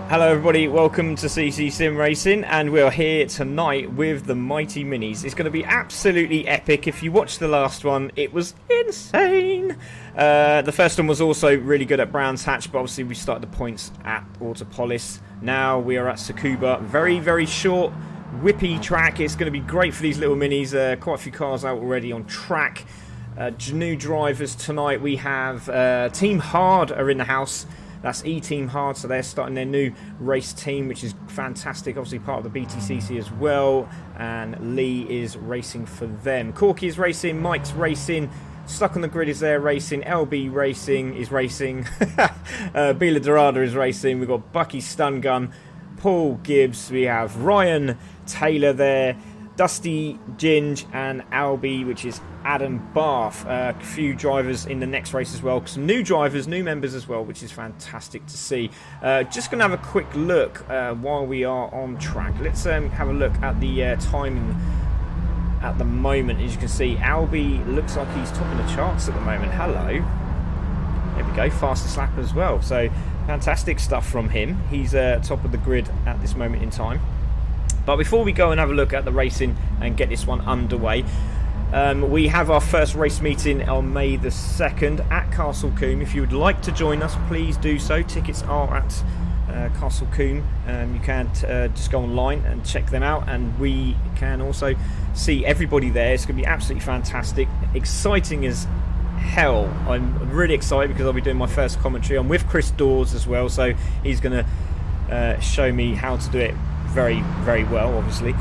Hello everybody, welcome to CC Sim Racing, and we're here tonight with the Mighty Minis. It's going to be absolutely epic. If you watched the last one, it was insane. The first one was also really good at Brands Hatch, but obviously we started the points at Autopolis. Now we are at Tsukuba. Very, very short, whippy track. It's going to be great for these little minis. Quite a few cars out already on track. New drivers tonight. We have Team Hard are in the house. That's E-Team Hard, so they're starting their new race team, which is fantastic. Obviously part of the BTCC as well, and Lee is racing for them. Corky is racing, Mike's racing, Stuck on the Grid is there racing, LB Racing is racing, Bila Dorada is racing, we've got Bucky Stun Gun, Paul Gibbs, we have Ryan Taylor there, Dusty Ginge and Albie, which is Adam Bath. A few drivers in the next race as well. Some new drivers, new members as well, which is fantastic to see. Just going to have a quick look while we are on track. Let's have a look at the timing at the moment. As you can see, Albie looks like he's topping the charts at the moment. Hello. There we go, fastest lap as well. So fantastic stuff from him. He's top of the grid at this moment in time. But before we go and have a look at the racing and get this one underway, we have our first race meeting on May the 2nd at Castle Combe. If you would like to join us, please do so. Tickets are at Castle Combe. You can just go online and check them out, and we can also see everybody there. It's going to be absolutely fantastic, exciting as hell. I'm really excited because I'll be doing my first commentary. I'm with Chris Dawes as well, so he's going to show me how to do it very, very well, obviously.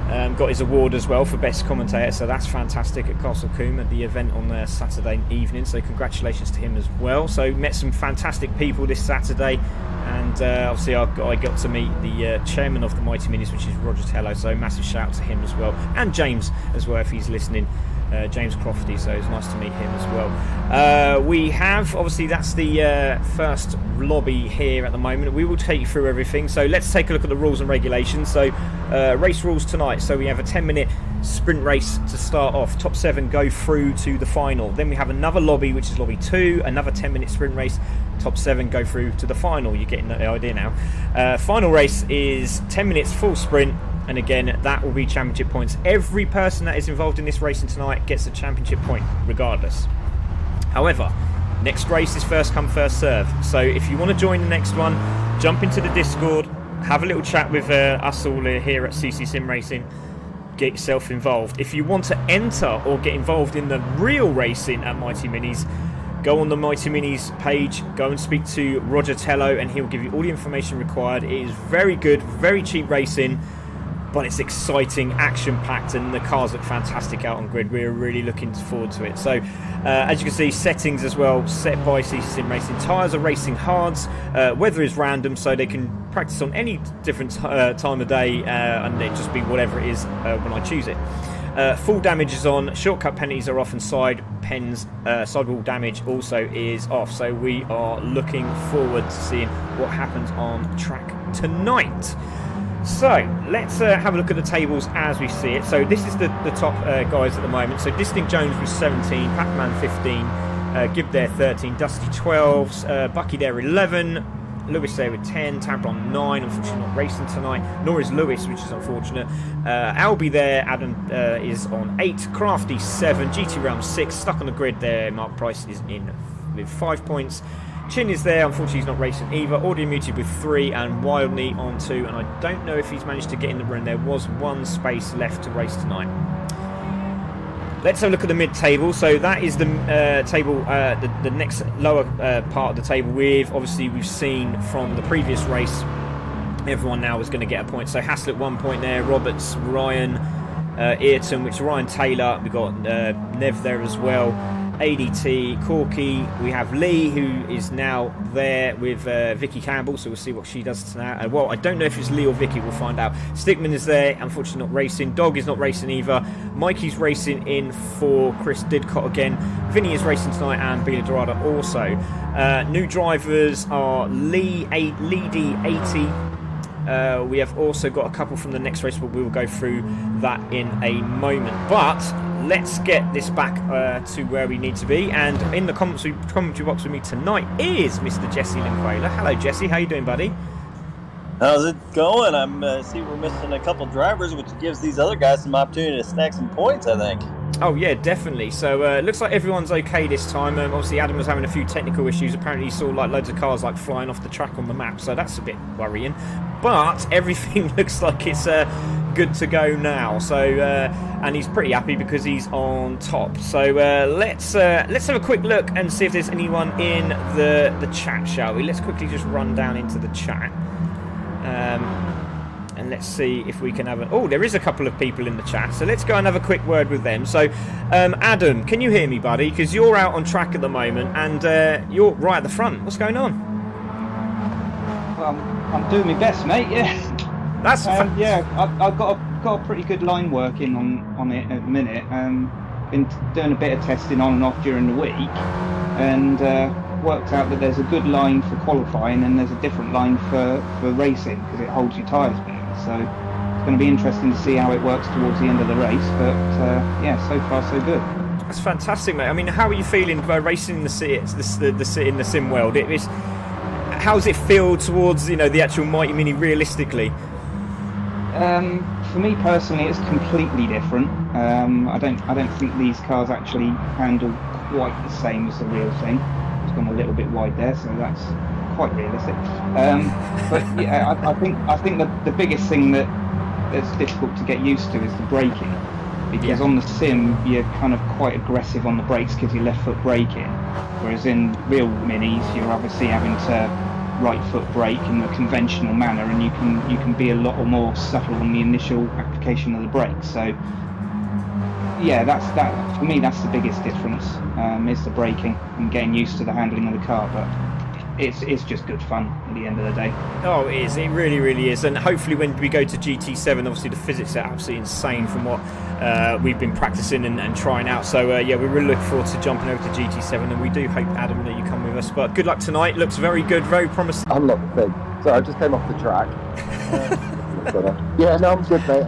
Got his award as well for best commentator, so that's fantastic at Castle Combe at the event on Saturday evening, so congratulations to him as well. So met some fantastic people this Saturday, and obviously I got to meet the chairman of the Mighty Minis, which is Roger Tello, so massive shout out to him as well, and James as well if he's listening. James Crofty, so it's nice to meet him as well. We have, obviously that's the first lobby here at the moment. We will take you through everything, so let's take a look at the rules and regulations. So race rules tonight, so we have a 10-minute sprint race to start off. Top 7 go through to the final. Then we have another lobby, which is lobby 2, another 10-minute sprint race. Top 7 go through to the final. You're getting the idea now. Final race is 10 minutes full sprint, and again that will be championship points. Every person that is involved in this racing tonight gets a championship point regardless. However, next race is first come first serve, so if you want to join the next one, jump into the Discord, have a little chat with us all here at CC Sim Racing, get yourself involved. If you want to enter or get involved in the real racing at Mighty Minis, go on the Mighty Minis page, go and speak to Roger Tello, and he'll give you all the information required. It is very good, very cheap racing, but it's exciting, action-packed, and the cars look fantastic out on grid. We're really looking forward to it. So, as you can see, settings as well, set by CC Sim Racing. Tyres are racing hards. Weather is random, so they can practice on any different time of day, and it just be whatever it is when I choose it. Full damage is on. Shortcut penalties are off, and side pens, sidewall damage also is off. So we are looking forward to seeing what happens on track tonight. So let's have a look at the tables as we see it. So this is the top guys at the moment. So Distinct Jones was 17, Pac-Man 15, Gibb there 13, Dusty 12s, Bucky there 11, Lewis there with 10, Tabron 9, unfortunately not racing tonight, nor is Lewis, which is unfortunate. Albie there, Adam is on 8, Crafty 7, GT Realm 6, Stuck on the Grid there, Mark Price is in with 5 points. Chin is there, unfortunately he's not racing either. Audio Muted with 3 and Wildly on 2, and I don't know if he's managed to get in the run. There was one space left to race tonight. Let's have a look at the mid-table. So that is the table, the next lower part of the table. We've seen from the previous race, everyone now is going to get a point. So Haslett 1 point there, Roberts, Ryan, Ayrton, which is Ryan Taylor. We've got Nev there as well. ADT, Corky, we have Lee, who is now there with Vicky Campbell, so we'll see what she does tonight. Well, I don't know if it's Lee or Vicky, we'll find out. Stickman is there, unfortunately not racing. Dog is not racing either. Mikey's racing in for Chris Didcott again. Vinny is racing tonight, and Bila Dorada also. New drivers are Lee D80. We have also got a couple from the next race, but we will go through that in a moment. But let's get this back to where we need to be. And in the commentary box with me tonight is Mr. Jesse Linqualer. Hello, Jesse. How you doing, buddy? How's it going? See we're missing a couple drivers, which gives these other guys some opportunity to stack some points, I think. Oh yeah, definitely. So it looks like everyone's okay this time. Obviously, Adam was having a few technical issues. Apparently, he saw like loads of cars like flying off the track on the map, so that's a bit worrying. But everything looks like it's good to go now. So and he's pretty happy because he's on top. So let's have a quick look and see if there's anyone in the chat, shall we? Let's quickly just run down into the chat. And let's see if we can have a... Oh, there is a couple of people in the chat, so let's go and have a quick word with them. So, Adam, can you hear me, buddy? Because you're out on track at the moment, and you're right at the front. What's going on? Well, I'm doing my best, mate, yeah. That's... yeah, I've got a pretty good line working on it at the minute. Been doing a bit of testing on and off during the week, and worked out that there's a good line for qualifying and there's a different line for racing because it holds your tyres better. So it's going to be interesting to see how it works towards the end of the race. But yeah, so far so good. That's fantastic, mate. I mean, how are you feeling racing in the sim world? How does it feel towards the actual Mighty Mini realistically? For me personally, it's completely different. I don't think these cars actually handle quite the same as the real thing. It's gone a little bit wide there, so that's quite realistic. But yeah, I think the biggest thing that's difficult to get used to is the braking, because on the sim you're kind of quite aggressive on the brakes because you're left foot braking, whereas in real minis you're obviously having to right foot brake in the conventional manner, and you can be a lot more subtle on the initial application of the brakes. So yeah, that for me, that's the biggest difference, is the braking and getting used to the handling of the car. But it's just good fun at the end of the day. Oh, it is. It really, really is. And hopefully when we go to GT7, obviously the physics are absolutely insane from what we've been practicing and trying out. So, yeah, we really look forward to jumping over to GT7, and we do hope, Adam, that you come with us. But good luck tonight. Looks very good, very promising. I'm not the thing. Sorry, I just came off the track. Yeah, no, I'm good, mate.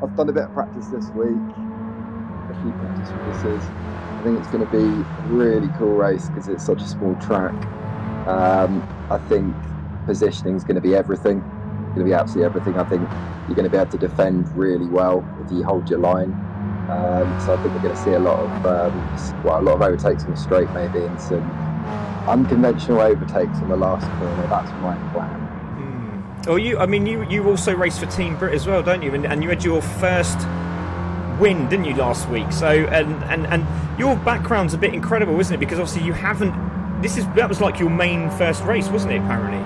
I've done a bit of practice this week, a few practice races. I think it's going to be a really cool race because it's such a small track. I think positioning is going to be everything. It's going to be absolutely everything. I think you're going to be able to defend really well if you hold your line. So I think we're going to see a lot of overtakes on the straight, maybe, and some unconventional overtakes on the last corner. That's my plan. Oh, you also race for Team Brit as well, don't you? And you had your first win, didn't you, last week? So and your background's a bit incredible, isn't it? Because obviously you haven't. That was like your main first race, wasn't it? Apparently.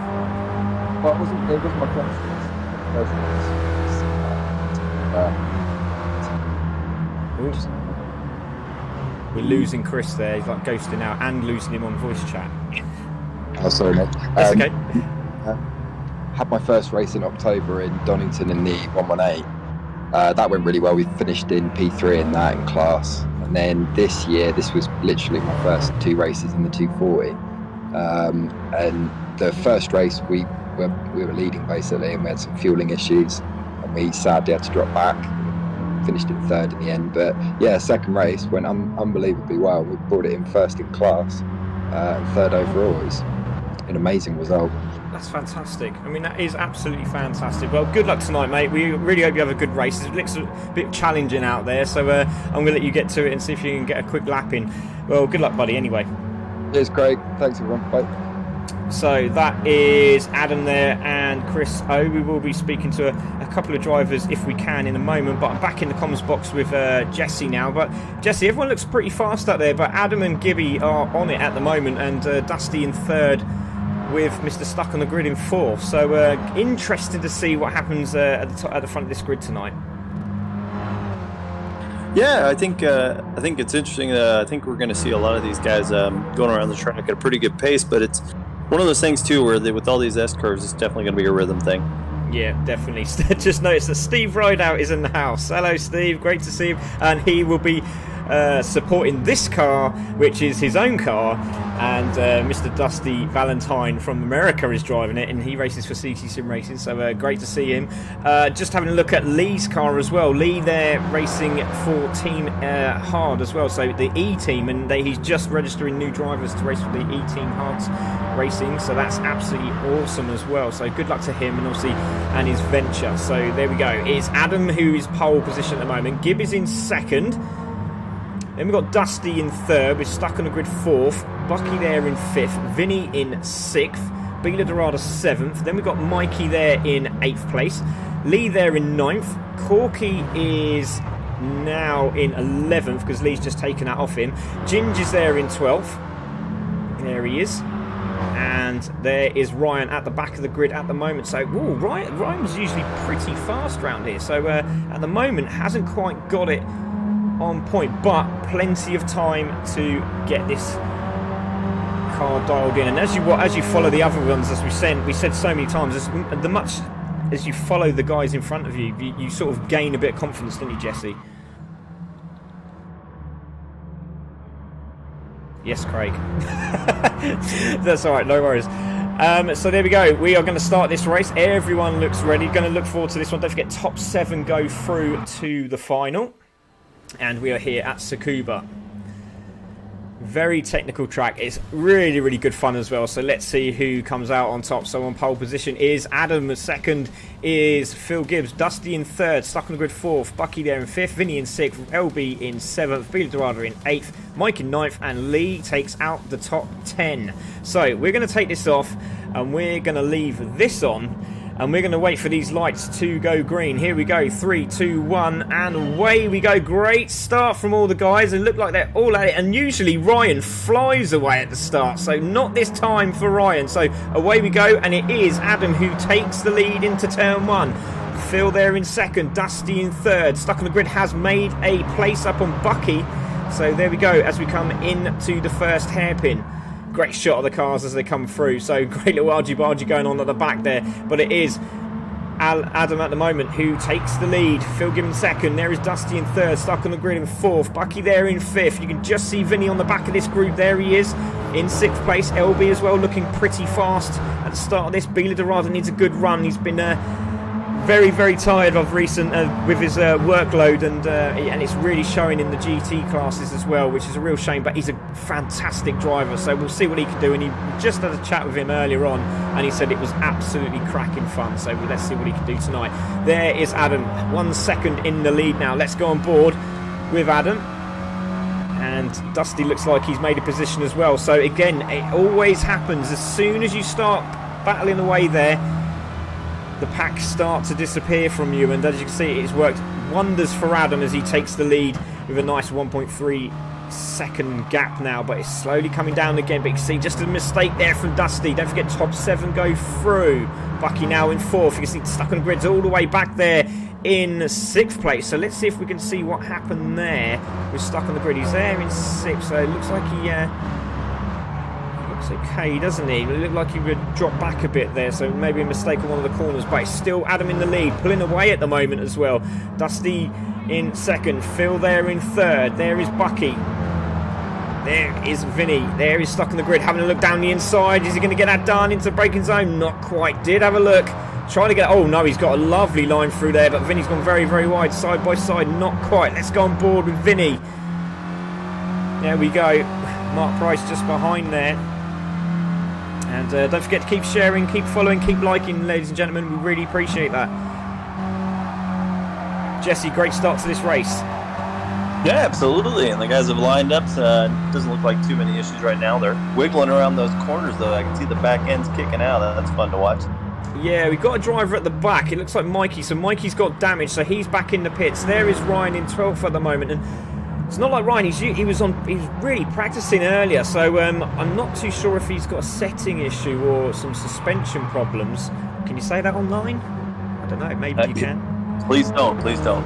Well, it wasn't my first race. We're losing Chris there. He's like ghosting out and losing him on voice chat. Oh, sorry, mate. That's okay. Had my first race in October in Donington in the 118. That went really well. We finished in P3 in that in class. And then this year, this was literally my first two races in the 240. And the first race, we were leading basically, and we had some fueling issues, and we sadly had to drop back. Finished in third in the end, but yeah, second race went unbelievably well. We brought it in first in class, and third overall. It was an amazing result. That's fantastic. I mean, that is absolutely fantastic. Well, good luck tonight, mate. We really hope you have a good race. It looks a bit challenging out there, so I'm going to let you get to it and see if you can get a quick lap in. Well, good luck, buddy, anyway. Cheers, Craig. Thanks, everyone. Bye. So that is Adam there and Chris O. We will be speaking to a couple of drivers if we can in a moment, but I'm back in the comms box with Jesse now. But Jesse, everyone looks pretty fast out there, but Adam and Gibby are on it at the moment, and Dusty in third with Mr. Stuck on the Grid in fourth. So interesting to see what happens at the front of this grid tonight. Yeah, I think it's interesting. I think we're going to see a lot of these guys going around the track at a pretty good pace, but it's one of those things too where with all these S-curves, it's definitely going to be a rhythm thing. Yeah, definitely. Just noticed that Steve Rideout is in the house. Hello, Steve. Great to see him. And he will be supporting this car, which is his own car, and Mr. Dusty Valentine from America is driving it, and he races for CC Sim Racing, so great to see him. Just having a look at Lee's car as well. Lee there racing for Team Hard as well, so the E team, and he's just registering new drivers to race for the E team Hards Racing, so that's absolutely awesome as well. So good luck to him, and obviously and his venture. So there we go. It's Adam who is pole position at the moment. Gibb is in second. Then we've got Dusty in third. We're stuck on the grid fourth. Bucky there in fifth. Vinny in sixth. Bila Dorada seventh. Then we've got Mikey there in eighth place. Lee there in ninth. Corky is now in 11th because Lee's just taken that off him. Ginger's there in 12th. There he is. And there is Ryan at the back of the grid at the moment. So, ooh, Ryan was usually pretty fast around here. So, at the moment, hasn't quite got it on point. But plenty of time to get this car dialed in. And as you follow the other ones, as we said so many times, as you follow the guys in front of you, you sort of gain a bit of confidence, don't you, Jesse? Yes, Craig. That's all right, no worries. So there we go. We are going to start this race. Everyone looks ready. Going to look forward to this one. Don't forget, top 7 go through to the final. And we are here at Tsukuba. Very technical track. It's really, really good fun as well. So let's see who comes out on top. So on pole position is Adam. Second is Phil Gibbs. Dusty in third. Stuck on the grid fourth. Bucky there in fifth. Vinny in sixth. LB in seventh. Bila Dorada in eighth. Mike in ninth. And Lee takes out the top 10. So we're going to take this off and we're going to leave this on. And we're going to wait for these lights to go green. Here we go. 3, 2, 1. And away we go. Great start from all the guys. They look like they're all at it. And usually Ryan flies away at the start. So not this time for Ryan. So away we go. And it is Adam who takes the lead into turn 1. Phil there in second. Dusty in third. Stuck on the grid has made a place up on Bucky. So there we go as we come into the first hairpin. Great shot of the cars as they come through. So great little argy-bargy going on at the back there. But it is Adam at the moment who takes the lead. Phil Gibbon second. There is Dusty in third. Stuck on the grid in fourth. Bucky there in fifth. You can just see Vinny on the back of this group. There he is in sixth place. LB as well looking pretty fast at the start of this. Bila Dorada needs a good run. He's been very, very tired of recent with his workload, and it's really showing in the GT classes as well, which is a real shame. But he's a fantastic driver, so we'll see what he can do. And he just had a chat with him earlier on, and he said it was absolutely cracking fun. So let's see what he can do tonight. There is Adam, 1 second in the lead now. Let's go on board with Adam. And Dusty looks like he's made a position as well. So again, it always happens as soon as you start battling away there. The packs start to disappear from you, and as you can see, it's worked wonders for Adam as he takes the lead with a nice 1.3 second gap now, but it's slowly coming down again. But you can see just a mistake there from Dusty. Don't forget top 7 go through. Bucky now in fourth. You can see stuck on grids all the way back there in 6th place. So let's see if we can see what happened there. We're stuck on the grid. He's there in 6th, so it looks like he okay, doesn't he? It looked like he would drop back a bit there, so maybe a mistake on one of the corners, but it's still Adam in the lead, pulling away at the moment as well. Dusty in second, Phil there in third, there is Bucky, there is Vinny, there he's stuck on the grid, having a look down the inside. Is he going to get that done into the braking zone? Not quite. Did have a look, trying to get, oh no, he's got a lovely line through there, but Vinny's gone very, very wide, side by side, not quite. Let's go on board with Vinny. There we go, Mark Price just behind there. And don't forget to keep sharing, keep following, keep liking, ladies and gentlemen. We really appreciate that. Jesse, great start to this race. Yeah, absolutely. And the guys have lined up. Doesn't look like too many issues right now. They're wiggling around those corners, though. I can see the back ends kicking out. That's fun to watch. Yeah, we've got a driver at the back. It looks like Mikey. So Mikey's got damage, so he's back in the pits. There is Ryan in 12th at the moment. And it's not like Ryan, he was really practicing earlier, so I'm not too sure if he's got a setting issue or some suspension problems. Can you say that online? I don't know, maybe you can. Please don't, please don't.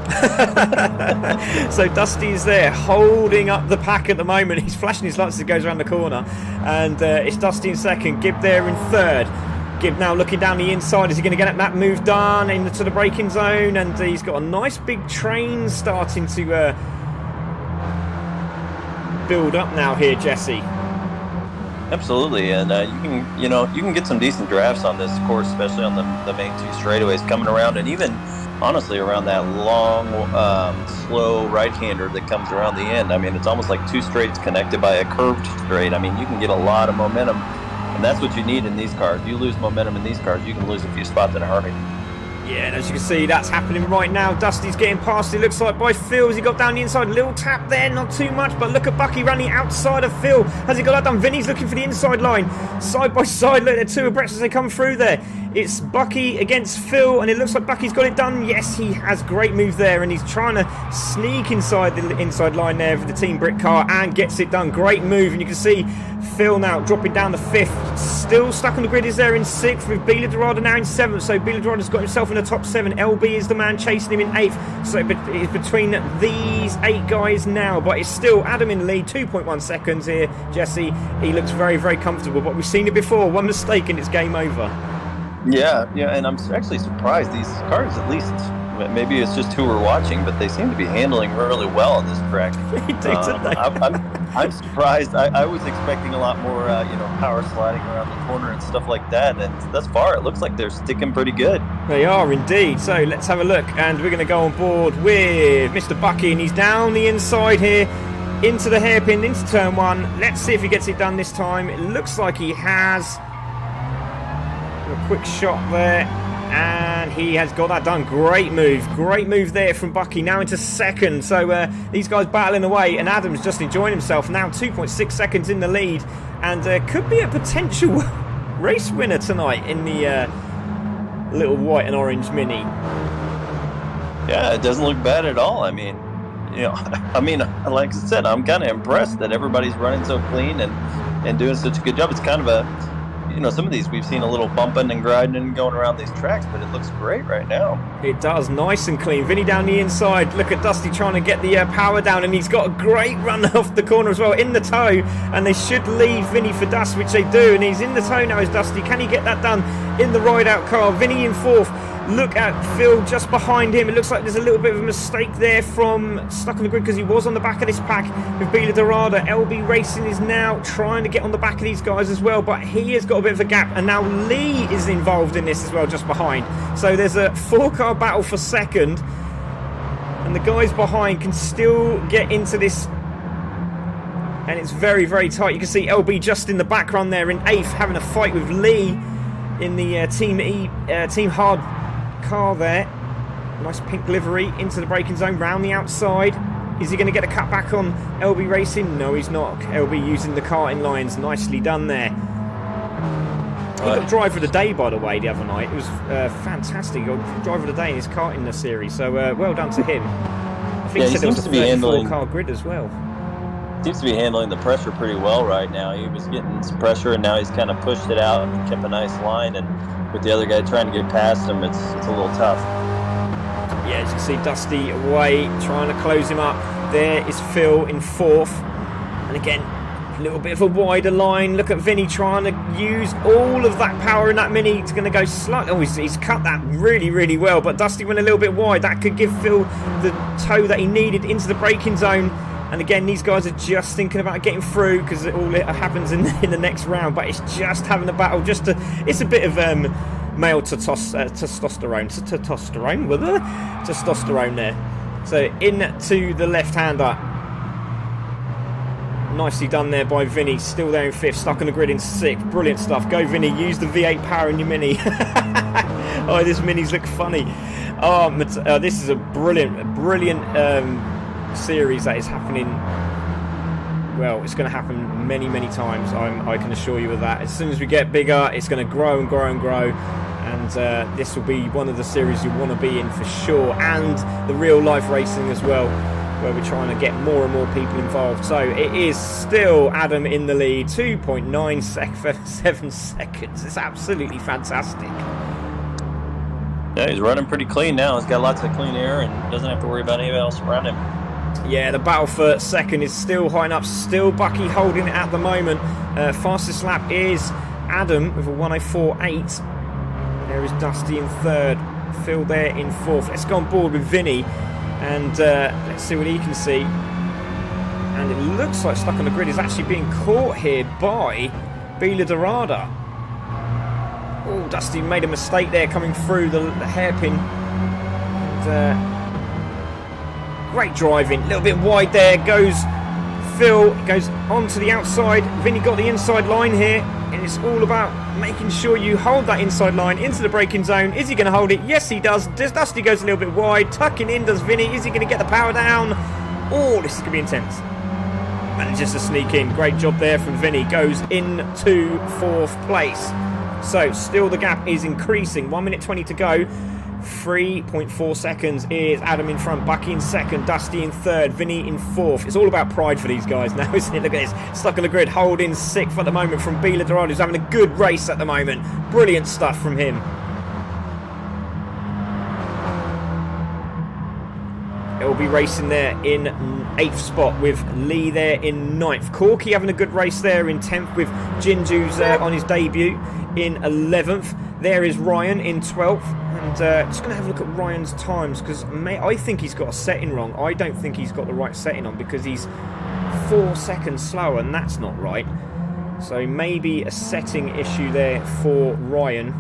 So Dusty's there, holding up the pack at the moment. He's flashing his lights as he goes around the corner. And it's Dusty in second, Gibb there in third. Gibb now looking down the inside. Is he going to get that move done into the braking zone? And he's got a nice big train starting to build up now here, Jesse. Absolutely, and you can get some decent drafts on this course, especially on the main two straightaways coming around, and even honestly around that long, slow right-hander that comes around the end. I mean, it's almost like two straights connected by a curved straight. I mean, you can get a lot of momentum, and that's what you need in these cars. You lose momentum in these cars, you can lose a few spots in a hurry. Yeah, and as you can see, that's happening right now. Dusty's getting past, it looks like, by Phil as he got down the inside. Little tap there, not too much, but look at Bucky running outside of Phil. Has he got that done? Vinny's looking for the inside line. Side by side, look, they're two abreast as they come through there. It's Bucky against Phil, and it looks like Bucky's got it done. Yes, he has. Great move there, and he's trying to sneak inside the inside line there for the Team Brick car and gets it done. Great move, and you can see Phil now dropping down to 5th. Still stuck on the grid is there in 6th, with Bila Dorada now in 7th. So Bila Dorada's got himself in the top 7. LB is the man chasing him in 8th. So it's between these 8 guys now, but it's still Adam in the lead, 2.1 seconds here. Jesse, he looks very, very comfortable, but we've seen it before. One mistake and it's game over. Yeah, and I'm actually surprised these cars, at least, maybe it's just who we're watching, but they seem to be handling really well on this track. They do, don't they? I'm surprised. I was expecting a lot more, power sliding around the corner and stuff like that, and thus far it looks like they're sticking pretty good. They are indeed. So let's have a look, and we're going to go on board with Mr. Bucky, and he's down the inside here into the hairpin, into turn 1. Let's see if he gets it done this time. It looks like he has. A quick shot there, and he has got that done. Great move there from Bucky, now into 2nd. So these guys battling away, and Adam's just enjoying himself now, 2.6 seconds in the lead, and could be a potential race winner tonight in the little white and orange Mini. Yeah, it doesn't look bad at all. I mean, like I said, I'm kind of impressed that everybody's running so clean and doing such a good job. It's kind of a, some of these we've seen a little bumping and grinding and going around these tracks, but it looks great right now. It does, nice and clean. Vinny down the inside. Look at Dusty trying to get the power down, and he's got a great run off the corner as well, in the toe, and they should leave Vinny for dust, which they do, and he's in the toe now, is Dusty. Can he get that done in the ride-out car? Vinny in 4th. Look at Phil just behind him. It looks like there's a little bit of a mistake there from Stuck on the Grid, because he was on the back of this pack with Bila Dorada. LB Racing is now trying to get on the back of these guys as well, but he has got a bit of a gap, and now Lee is involved in this as well, just behind. So there's a 4-car battle for 2nd, and the guys behind can still get into this, and it's very, very tight. You can see LB just in the background there in 8th, having a fight with Lee in the Team Hard car there. Nice pink livery into the braking zone, round the outside. Is he going to get a cut back on LB Racing? No, he's not. LB using the karting lines. Nicely done there. He got driver of the day, by the way, the other night. It was fantastic. He got driver of the day in his karting series, so well done to him. I think he said it was a 34-car grid as well. Seems to be handling the pressure pretty well right now. He was getting some pressure, and now he's kind of pushed it out and kept a nice line, and with the other guy trying to get past him, it's a little tough. Yeah, as you can see, Dusty away, trying to close him up. There is Phil in 4th, and again, a little bit of a wider line. Look at Vinny trying to use all of that power in that Mini. He's going to go slightly. Oh, he's cut that really, really well, but Dusty went a little bit wide. That could give Phil the toe that he needed into the braking zone. And again, these guys are just thinking about getting through, because it all happens in the next round. But it's just having a battle. It's a bit of male testosterone there. So into the left-hander. Nicely done there by Vinny. Still there in 5th, stuck on the grid in 6th. Brilliant stuff. Go Vinny. Use the V8 power in your Mini. Oh, this Minis look funny. This is a brilliant. Series that is happening. Well, it's going to happen many times. I can assure you of that. As soon as we get bigger, it's going to grow and grow and grow, and this will be one of the series you want to be in for sure, and the real life racing as well, where we're trying to get more and more people involved. So it is still Adam in the lead, 2.97 seconds. It's absolutely fantastic. Yeah, he's running pretty clean now. He's got lots of clean air and doesn't have to worry about anyone else around him. Yeah, the battle for 2nd is still high enough. Still Bucky holding it at the moment. Fastest lap is Adam with a 1:04.8. There is Dusty in 3rd. Phil there in 4th. Let's go on board with Vinny, and let's see what he can see. And and it looks like Stuck on the Grid is actually being caught here by Bila Dorada. Oh, Dusty made a mistake there coming through the hairpin. And, great driving, a little bit wide there, goes Phil, goes onto the outside. Vinny got the inside line here, and it's all about making sure you hold that inside line into the braking zone. Is he going to hold it? Yes, he does. Dusty goes a little bit wide, tucking in does Vinny. Is he going to get the power down? Oh, this is going to be intense. Manages to sneak in. Great job there from Vinny. Goes into 4th place. So, still the gap is increasing. 1 minute 20 to go. 3.4 seconds is Adam in front, Bucky in 2nd, Dusty in 3rd, Vinny in 4th. It's all about pride for these guys now, isn't it? Look at this. Stuck on the Grid, holding 6th at the moment from Bila Dorada, who's having a good race at the moment. Brilliant stuff from him. It will be racing there in 8th spot with Lee there in 9th. Corky having a good race there in 10th with Jinju's on his debut in 11th. There is Ryan in 12th. And just going to have a look at Ryan's times, because I think he's got a setting wrong. I don't think he's got the right setting on, because he's 4 seconds slower, and that's not right. So maybe a setting issue there for Ryan.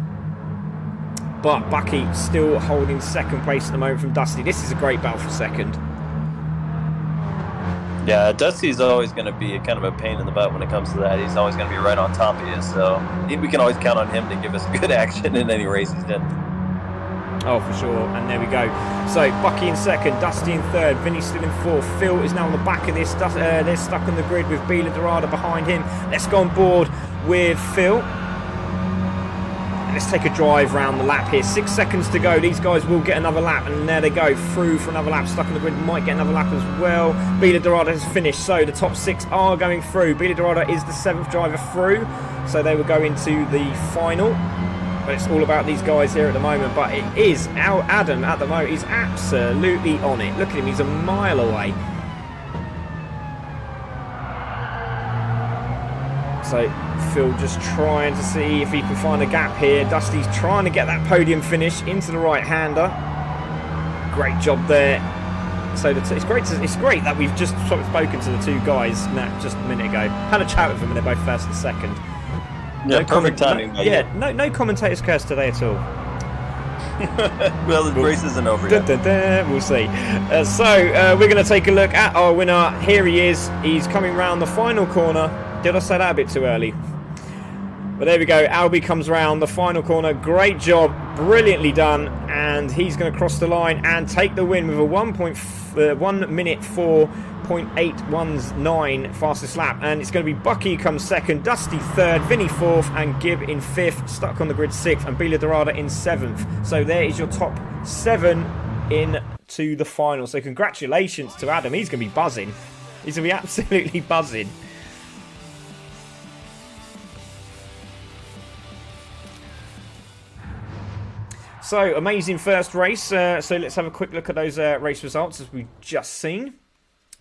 But Bucky still holding 2nd place at the moment from Dusty. This is a great battle for 2nd. Yeah, Dusty's always going to be kind of a pain in the butt when it comes to that. He's always going to be right on top of you, so we can always count on him to give us good action in any race he's in. Oh, for sure. And there we go. So, Bucky in 2nd, Dusty in 3rd, Vinny still in 4th. Phil is now on the back of this. They're stuck on the grid with Bila Dorada behind him. Let's go on board with Phil. And let's take a drive round the lap here. 6 seconds to go. These guys will get another lap. And there they go. Through for another lap. Stuck on the grid might get another lap as well. Bila Dorada has finished. So, the top 6 are going through. Bila Dorada is the 7th driver through. So, they will go into the final. But it's all about these guys here at the moment. But it is Adam at the moment. He's absolutely on it. Look at him. He's a mile away. So Phil just trying to see if he can find a gap here. Dusty's trying to get that podium finish into the right-hander. Great job there. So it's great that we've just sort of spoken to the 2 guys just a minute ago. Had a chat with them and they're both 1st and 2nd. Yeah, perfect timing. No commentators curse today at all. Well, the race isn't over yet. We'll see. So we're going to take a look at our winner. Here he is. He's coming round the final corner. Did I say that a bit too early? But there we go. Albie comes round the final corner. Great job. Brilliantly done. And he's going to cross the line and take the win with a 1 minute 4.819 fastest lap. And it's going to be Bucky comes 2nd, Dusty 3rd, Vinny 4th, and Gibb in 5th. Stuck on the grid 6th, and Bila Dorada in 7th. So there is your top 7 into the final. So congratulations to Adam. He's going to be buzzing. He's going to be absolutely buzzing. So, amazing first race. So let's have a quick look at those race results as we've just seen.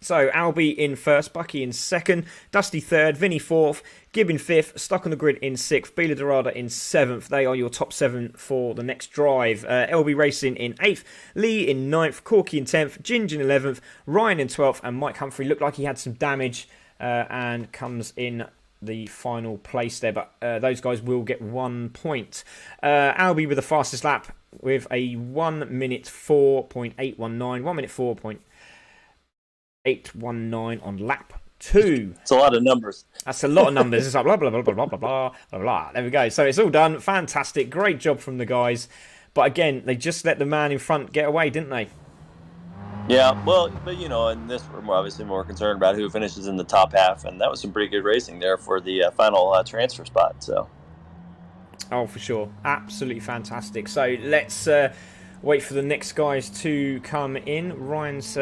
So, Albie in 1st, Bucky in 2nd, Dusty 3rd, Vinny 4th, Gibb in 5th, Stuck on the Grid in 6th, Bila Dorada in 7th. They are your top 7 for the next drive. LB Racing in 8th, Lee in 9th, Corky in 10th, Ginge in 11th, Ryan in 12th, and Mike Humphrey looked like he had some damage and comes in the final place there, but those guys will get 1 point. Albie with the fastest lap with a 1 minute 4.819, 1 minute 4.819 on lap 2. It's a lot of numbers. That's a lot of numbers. It's like blah, blah, blah, blah, blah, blah, blah, blah, blah. There we go. So it's all done. Fantastic. Great job from the guys. But again, they just let the man in front get away, didn't they? Yeah, well, but in this we're obviously more concerned about who finishes in the top half, and that was some pretty good racing there for the final transfer spot. So, oh, for sure, absolutely fantastic. So let's wait for the next guys to come in. Ryan's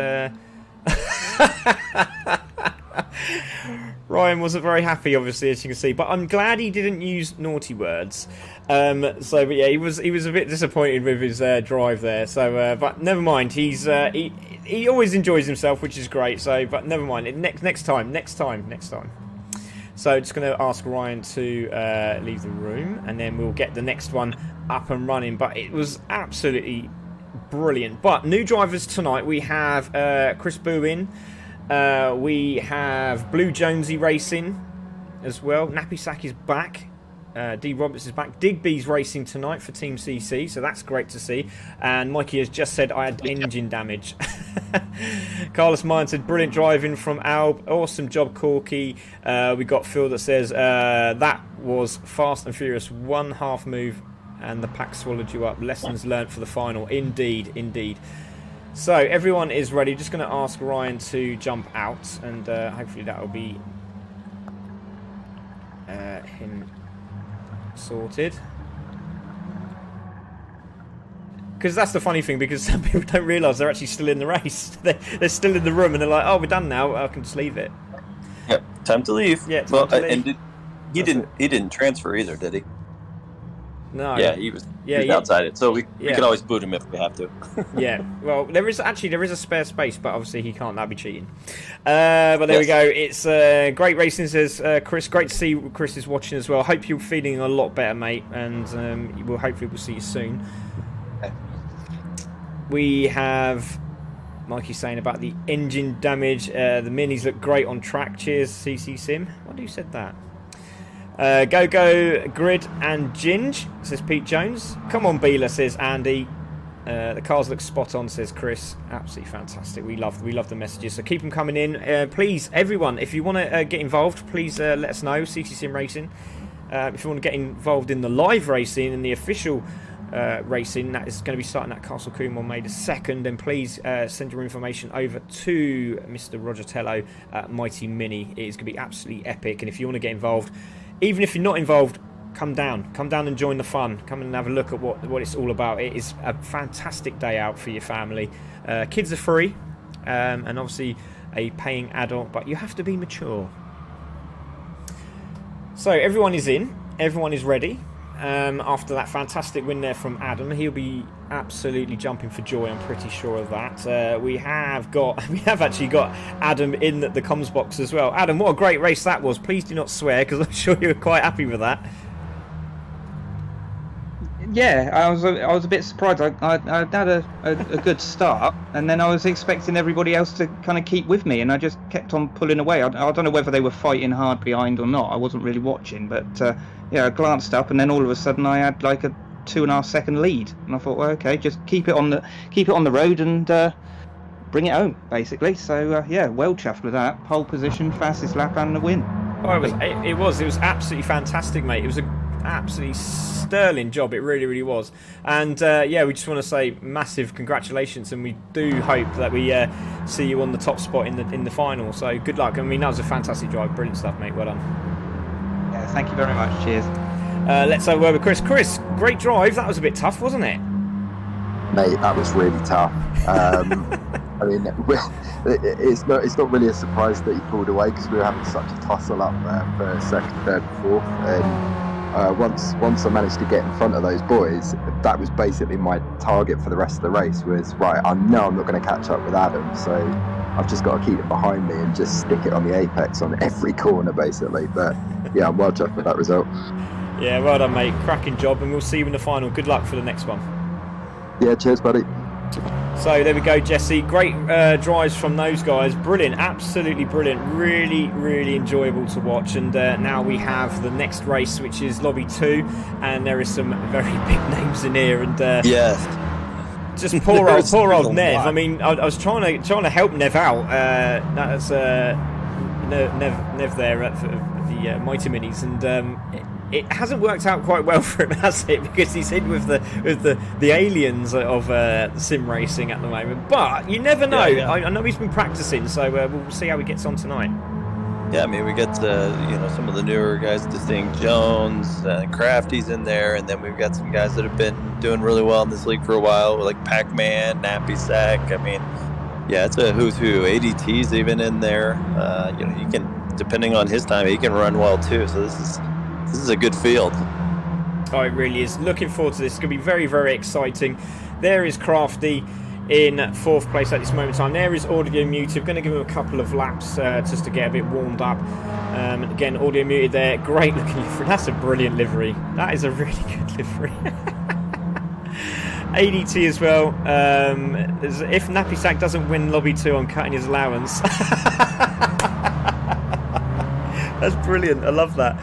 Ryan wasn't very happy, obviously, as you can see, but I'm glad he didn't use naughty words. But yeah, he was a bit disappointed with his drive there. So, but never mind. He always enjoys himself, which is great. So, but never mind. Next time. So, just going to ask Ryan to leave the room, and then we'll get the next one up and running. But it was absolutely brilliant. But new drivers tonight. We have Chris Bowen. We have Blue Jonesy Racing as well. Nappy Sack is back. D. Roberts is back. Digby's racing tonight for Team CC, so that's great to see. And Mikey has just said I had engine damage. Carlos Mine said brilliant driving from Alb. Awesome job, Corky. We got Phil that says that was fast and furious. One half move and the pack swallowed you up. Lessons learned for the final. Indeed, indeed. So everyone is ready. Just going to ask Ryan to jump out, and hopefully that will be him sorted. Because that's the funny thing, because some people don't realise they're actually still in the race. They're still in the room and they're like, oh, we're done now, I can just leave it. Yep, time to leave. Yeah, time to leave. And he didn't transfer either, did he? No. Yeah, he was outside it, so we can always boot him if we have to. Yeah, well, there is a spare space, but obviously he can't. That'd be cheating. But there we go. It's great racing, says Chris. Great to see Chris is watching as well. Hope you're feeling a lot better, mate, and hopefully we'll see you soon. Okay. We have Mikey saying about the engine damage. The minis look great on track. Cheers, CC Sim. Why do you said that? Go Grid and Ginge, says Pete Jones. Come on, Beeler, says Andy. The cars look spot on, says Chris. Absolutely fantastic. We love the messages. So keep them coming in. Please, everyone, if you want to get involved, please let us know. CC Sim Racing. If you want to get involved in the live racing and the official racing that is going to be starting at Castle Coombe on May the 2nd, then please send your information over to Mr. Roger Tello at Mighty Mini. It is going to be absolutely epic, and if you want to get involved, even if you're not involved, come down and join the fun. Come and have a look at what it's all about. It is a fantastic day out for your family. Kids are free, and obviously a paying adult, but you have to be mature. So everyone is in, everyone is ready. After that fantastic win there from Adam, he'll be absolutely jumping for joy. I'm pretty sure of that. We have actually got Adam in the comms box as well. Adam, what a great race that was. Please do not swear, because I'm sure you were quite happy with that. Yeah, I was a bit surprised. I had a good start, and then I was expecting everybody else to kind of keep with me, and I just kept on pulling away. I don't know whether they were fighting hard behind or not. I wasn't really watching, but I glanced up, and then all of a sudden I had like a 2.5 second lead, and I thought, well, okay, just keep it on the road and bring it home, basically. So well chuffed with that. Pole position, fastest lap, and the win. Oh, it was absolutely fantastic, mate. It was a absolutely sterling job. It really, really was. And we just want to say massive congratulations, and we do hope that we see you on the top spot in the final. So good luck. I mean, that was a fantastic drive. Brilliant stuff, mate. Well done. Yeah, thank you very much. Cheers. Let's have a word with Chris. Chris, great drive. That was a bit tough, wasn't it? Mate, that was really tough. I mean, it's not really a surprise that he pulled away, because we were having such a tussle up for second, third, and fourth. And once I managed to get in front of those boys, that was basically my target for the rest of the race. Was right, I know I'm not going to catch up with Adam, so I've just got to keep it behind me and just stick it on the apex on every corner, basically. But yeah, I'm well chuffed with that result. Yeah, well done, mate. Cracking job, and we'll see you in the final. Good luck for the next one. Yeah, cheers, buddy. So there we go, Jesse. Great drives from those guys. Brilliant, absolutely brilliant. Really, really enjoyable to watch. And now we have the next race, which is Lobby 2, and there is some very big names in here. And yes, just poor old Nev. I mean, I was trying to help Nev out. That's Nev there at the Mighty Minis, and it hasn't worked out quite well for him, has it? Because he's in with the aliens of sim racing at the moment. But you never know. Yeah. I know he's been practicing, so we'll see how he gets on tonight. Yeah, I mean, we get some of the newer guys, Distinct Jones, Crafty's in there, and then we've got some guys that have been doing really well in this league for a while, like Pac-Man, Nappy Sack. I mean, yeah, it's a who's who. ADT's even in there. He can, depending on his time, he can run well too. So this is a good field. Oh, it really is. Looking forward to this. It's going to be very, very exciting. There is Crafty in 4th place at this moment in time. There is Audio Muted. I'm going to give him a couple of laps just to get a bit warmed up. Again, Audio Muted there. Great looking livery. That's a brilliant livery. That is a really good livery. ADT as well. If Nappy Sack doesn't win Lobby 2, I'm cutting his allowance. That's brilliant. I love that.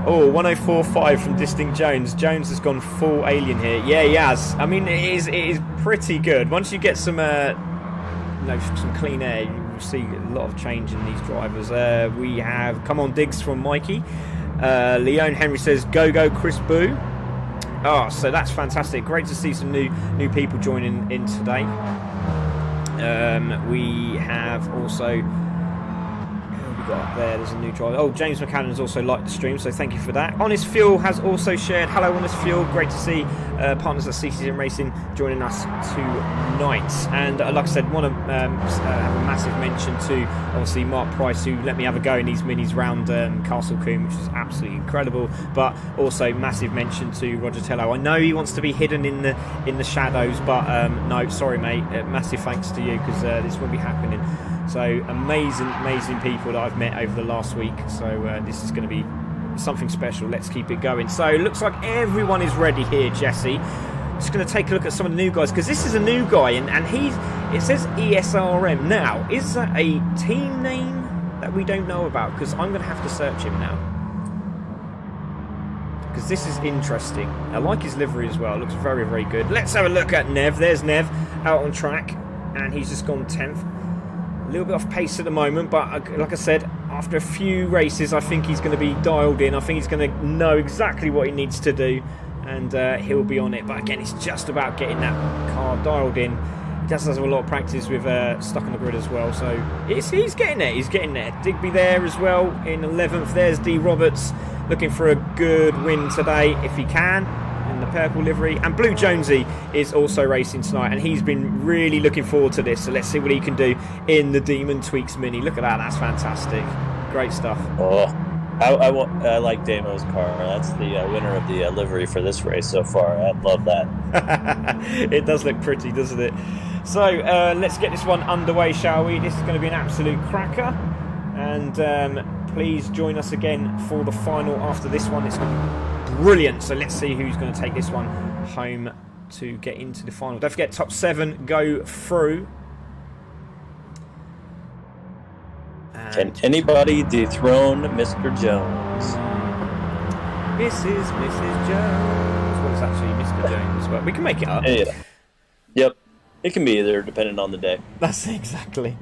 Oh, 1045 from Distinct Jones. Jones has gone full alien here. Yeah, he has. I mean, it is pretty good. Once you get some some clean air, you see a lot of change in these drivers. We have Come On Diggs from Mikey. Leone Henry says, go Chris Boo. Oh, so that's fantastic. Great to see some new people joining in today. We have also... got up there's a new driver. Oh, James McCann has also liked the stream, so thank you for that. Honest Fuel has also shared. Hello, Honest Fuel. Great to see partners at CCM Racing joining us tonight. And like I said, want to have a massive mention to obviously Mark Price, who let me have a go in these minis round Castle Coombe, which is absolutely incredible. But also massive mention to Roger Tello. I know he wants to be hidden in the shadows, but no, sorry, mate. Massive thanks to you, because this won't be happening. So amazing people that I've met over the last week. So this is going to be something special. Let's keep it going. So it looks like everyone is ready here, Jesse. Just going to take a look at some of the new guys, because this is a new guy, and it says ESRM. Now, is that a team name that we don't know about? Because I'm going to have to search him now, because this is interesting. I like his livery as well. It looks very, very good. Let's have a look at Nev. There's Nev out on track, and he's just gone 10th. A little bit off pace at the moment, but like I said, after a few races, I think he's going to be dialed in. I think he's going to know exactly what he needs to do, and he'll be on it. But again, it's just about getting that car dialed in. He does have a lot of practice with Stuck on the Grid as well, so he's getting there. He's getting there. Digby there as well in 11th. There's D Roberts looking for a good win today if he can, in the purple livery. And Blue Jonesy is also racing tonight, and he's been really looking forward to this. So let's see what he can do in the Demon Tweaks Mini. Look at that. That's fantastic. Great stuff. Oh, I like Damo's car. That's the winner of the livery for this race so far. I love that. It does look pretty, doesn't it? So let's get this one underway, shall we? This is going to be an absolute cracker. And please join us again for the final after this one. It's going to be brilliant. So let's see who's going to take this one home to get into the final. Don't forget, top 7 go through. Can anybody dethrone Mr. Jones? Mrs. Jones. Well, it's actually Mr. Jones, but we can make it up. Yeah. Yep. It can be either, depending on the day. That's exactly.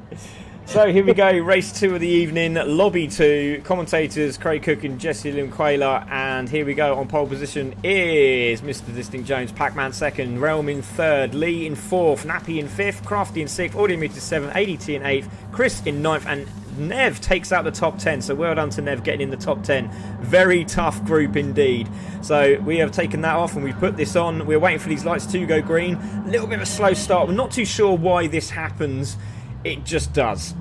So here we go, race 2 of the evening, lobby 2, commentators Craig Cook and Jesse Limquela, and here we go. On pole position is Mr. Distinct Jones, Pac-Man 2nd, Realm in 3rd, Lee in 4th, Nappy in 5th, Crafty in 6th, Audiometer 7th, ADT in 8th, Chris in 9th, and Nev takes out the top 10. So well done to Nev getting in the top 10. Very tough group indeed. So we have taken that off and we've put this on. We're waiting for these lights to go green. A little bit of a slow start. We're not too sure why this happens. It just does.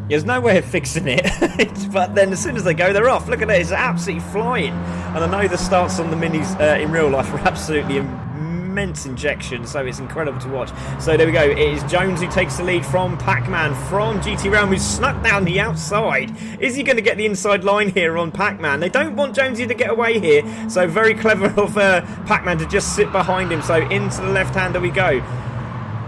There's no way of fixing it. But then as soon as they go, they're off. Look at it. It's absolutely flying. And I know the starts on the minis in real life are absolutely immense injection, so it's incredible to watch. So there we go. It is Jones who takes the lead from Pac-Man from GT Realm, who's snuck down the outside. Is he going to get the inside line here on Pac-Man? They don't want Jonesy to get away here, so very clever of Pac-Man to just sit behind him. So into the left-hander we go.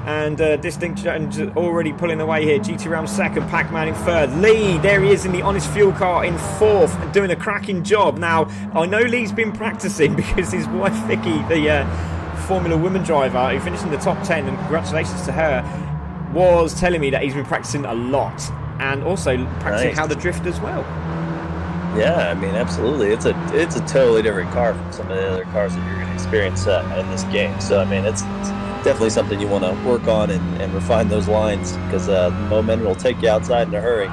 And Distinct Jones already pulling away here. GT Realm 2nd, Pac-Man in 3rd. Lee, there he is in the Honest Fuel car in 4th, doing a cracking job. Now, I know Lee's been practicing because his wife Vicky, the Formula Woman driver who finished in the top 10, and congratulations to her, was telling me that he's been practicing a lot, and also practicing how to drift as well. Yeah, I mean, absolutely. It's a totally different car from some of the other cars that you're going to experience in this game. So, I mean, it's definitely something you want to work on and refine those lines, because momentum will take you outside in a hurry.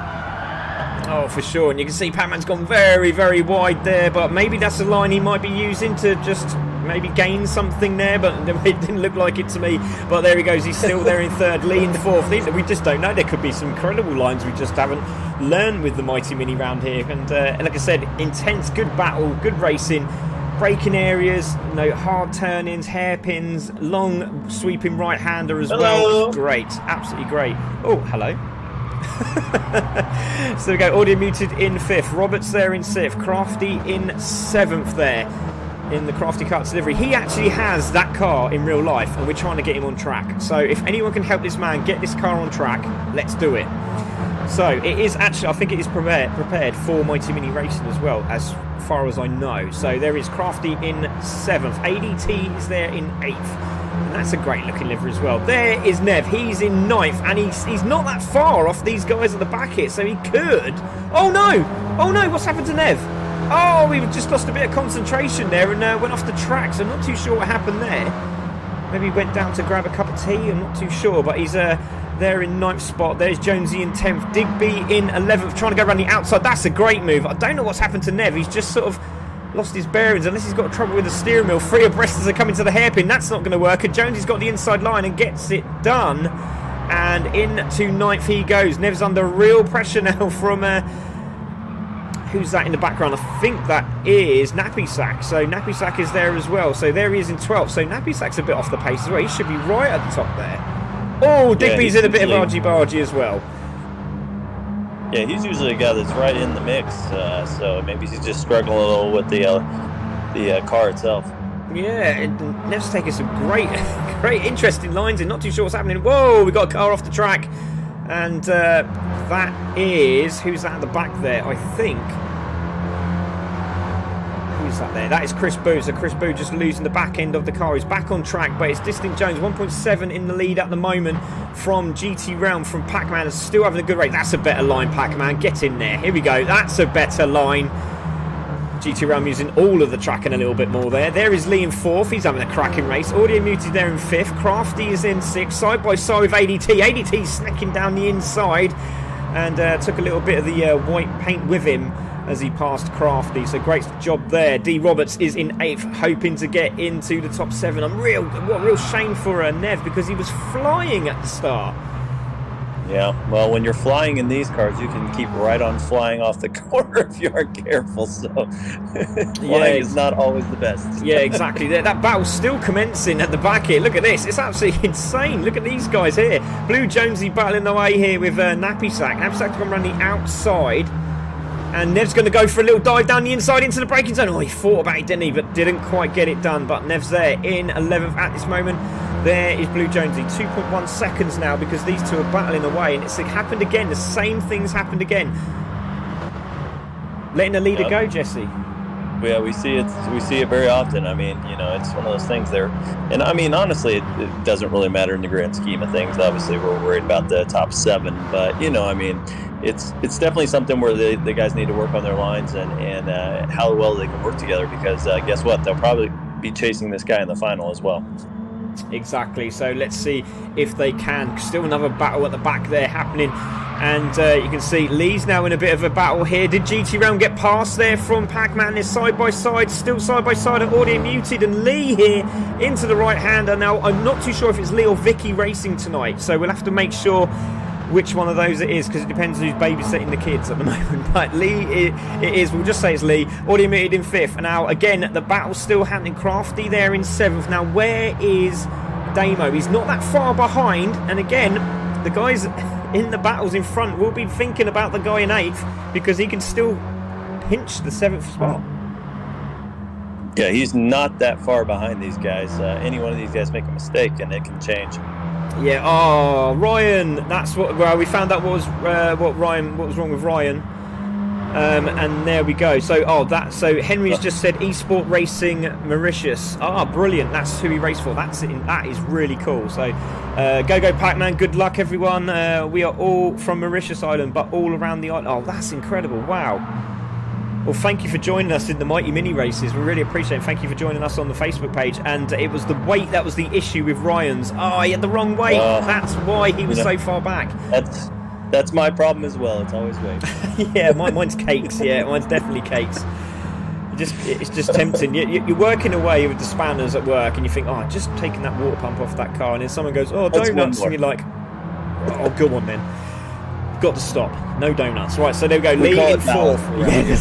Oh, for sure. And you can see Pac-Man's gone very, very wide there, but maybe that's the line he might be using to just maybe gain something there, but it didn't look like it to me. But there he goes. He's still there in 3rd, Lee in 4th. We just don't know. There could be some incredible lines we just haven't learned with the Mighty Mini round here. And like I said, intense, good battle, good racing. Braking areas, hard turn-ins, hairpins, long sweeping right-hander as well. Great, absolutely great. Oh, hello. So we go, Audio Muted in 5th, Roberts there in 6th, Crafty in 7th there. in the Crafty Carts delivery. He actually has that car in real life, and we're trying to get him on track. So if anyone can help this man get this car on track, let's do it. So it is actually, I think it is prepared for Mighty Mini Racing as well, as far as I know. So there is Crafty in 7th, ADT is there in 8th, and that's a great looking livery as well. There is Nev, he's in 9th, and he's not that far off these guys at the back here, so he could... Oh no, what's happened to Nev? Oh, we've just lost a bit of concentration there and went off the track, so I'm not too sure what happened there. Maybe he went down to grab a cup of tea, I'm not too sure, but he's there in 9th spot. There's Jonesy in 10th, Digby in 11th, trying to go around the outside. That's a great move. I don't know what's happened to Nev, he's just sort of lost his bearings, unless he's got trouble with the steering wheel. 3 abreast as they come into the hairpin, that's not going to work, and Jonesy's got the inside line and gets it done, and into 9th he goes. Nev's under real pressure now from... who's that in the background? I think that is Nappy Sack. So Nappy Sack is there as well. So there he is in 12th. So Nappy Sack's a bit off the pace as well. He should be right at the top there. Oh, Digby's in a bit of argy-bargy as well. Yeah, he's usually a guy that's right in the mix. So maybe he's just struggling a little with the car itself. Yeah, Nev's taking some great interesting lines in. Not too sure what's happening. Whoa, we got a car off the track. And that is... Who's that at the back there? I think... Who's that there? That is Chris Boo. So Chris Boo just losing the back end of the car. He's back on track, but it's Distinct Jones. 1.7 in the lead at the moment from GT Realm, from Pac-Man. Is still having a good race. That's a better line, Pac-Man. Get in there. Here we go. That's a better line. GT Realm using all of the track and a little bit more there. There is Lee in 4th. He's having a cracking race. Audio Muted there in 5th. Crafty is in 6th. Side by side with ADT. ADT snacking down the inside and took a little bit of the white paint with him as he passed Crafty. So great job there. D Roberts is in 8th, hoping to get into the top 7. What a real shame for Nev, because he was flying at the start. Yeah, well, when you're flying in these cars, you can keep right on flying off the corner if you aren't careful, so flying is not always the best. Yeah, exactly. That battle's still commencing at the back here. Look at this. It's absolutely insane. Look at these guys here. Blue Jonesy battling away here with Nappy Sack. Nappy Sack's going around the outside, and Nev's going to go for a little dive down the inside into the braking zone. Oh, he thought about it, didn't he? But didn't quite get it done. But Nev's there in 11th at this moment. There is Blue Jonesy, 2.1 seconds now, because these two are battling away, and it's happened again. The same thing's happened again. Letting the leader go, Jesse. Yeah, we see it very often. I mean, you know, it's one of those things there, and I mean, honestly, it doesn't really matter in the grand scheme of things. Obviously, we're worried about the top 7, but you know, I mean, it's definitely something where the guys need to work on their lines and how well they can work together, because guess what? They'll probably be chasing this guy in the final as well. Exactly, so let's see if they can. Still another battle at the back there happening, and you can see Lee's now in a bit of a battle here. Did GT Realm get past there from Pac-Man? They're side by side, still side by side at Audio Muted, and Lee here into the right hander. Now I'm not too sure if it's Lee or Vicky racing tonight, so we'll have to make sure which one of those it is, because it depends who's babysitting the kids at the moment. But Lee, it is, we'll just say it's Lee. Audio Muted in 5th. And now again, the battle's still happening. Crafty there in 7th. Now where is Damo? He's not that far behind, and again, the guys in the battles in front will be thinking about the guy in 8th, because he can still pinch the 7th spot. Yeah, he's not that far behind these guys. Any one of these guys make a mistake and it can change. Yeah. Oh, Ryan. That's what. Well, we found out what was wrong with Ryan. And there we go. So, so Henry's just said Esport Racing Mauritius. Ah, brilliant. That's who he raced for. That is really cool. So, go Pac-Man. Good luck, everyone. We are all from Mauritius Island, but all around the island. Oh, that's incredible. Wow. Well, thank you for joining us in the Mighty Mini Races. We really appreciate it. Thank you for joining us on the Facebook page. And it was the weight that was the issue with Ryan's. Oh, he had the wrong weight. That's why he was so far back. That's my problem as well. It's always weight. Yeah, mine's cakes. Yeah, mine's definitely cakes. It's just tempting. You're working away with the spanners at work, and you think, oh, just taking that water pump off that car, and then someone goes, oh, donuts, and you're like, oh, go on then. Got to stop. No donuts. Right, so there we go. Lee in 4th. Yeah.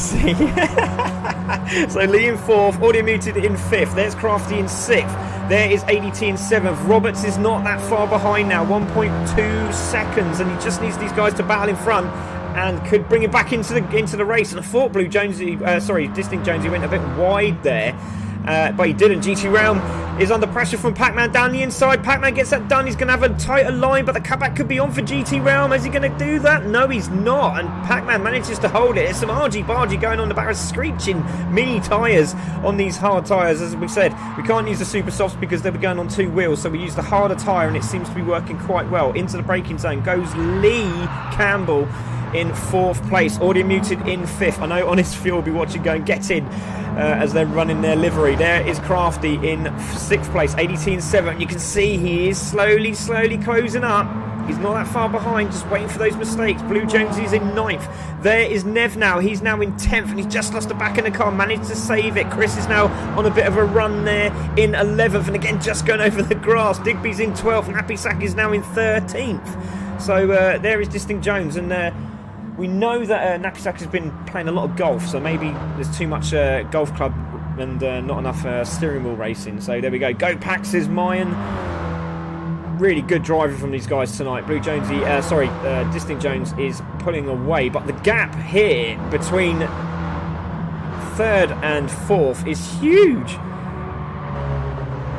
So Lee in 4th. Audio Muted in 5th. There's Crafty in 6th. There is ADT in 7th. Roberts is not that far behind now. 1.2 seconds, and he just needs these guys to battle in front and could bring it back into the race. And I thought Distinct Jonesy went a bit wide there. but he didn't. GT Realm is under pressure from Pac-Man down the inside. Pac-Man gets that done. He's going to have a tighter line, but the cutback could be on for GT Realm. Is he going to do that? No, he's not. And Pac-Man manages to hold it. There's some argy-bargy going on the back, screeching mini tyres on these hard tyres. As we said, we can't use the super softs because they were going on 2 wheels, so we use the harder tyre, and it seems to be working quite well. Into the braking zone goes Lee Campbell in 4th place. Audio Muted in 5th. I know Honest Fuel will be watching going, get in, as they're running their livery. There is Crafty in 6th place, ADT in 7th. You can see he is slowly closing up. He's not that far behind, just waiting for those mistakes. Blue Jones is in 9th. There is Nev now. He's now in 10th, and he's just lost the back in the car, managed to save it. Chris is now on a bit of a run there in 11th, and again, just going over the grass. Digby's in 12th, and Happy Sack is now in 13th. So there is Distinct Jones, and we know that Napisak has been playing a lot of golf, so maybe there's too much golf club and not enough steering wheel racing. So there we go. Go Pack, says Mayan. Really good driving from these guys tonight. Blue Jonesy, Distinct Jones is pulling away, but the gap here between 3rd and 4th is huge.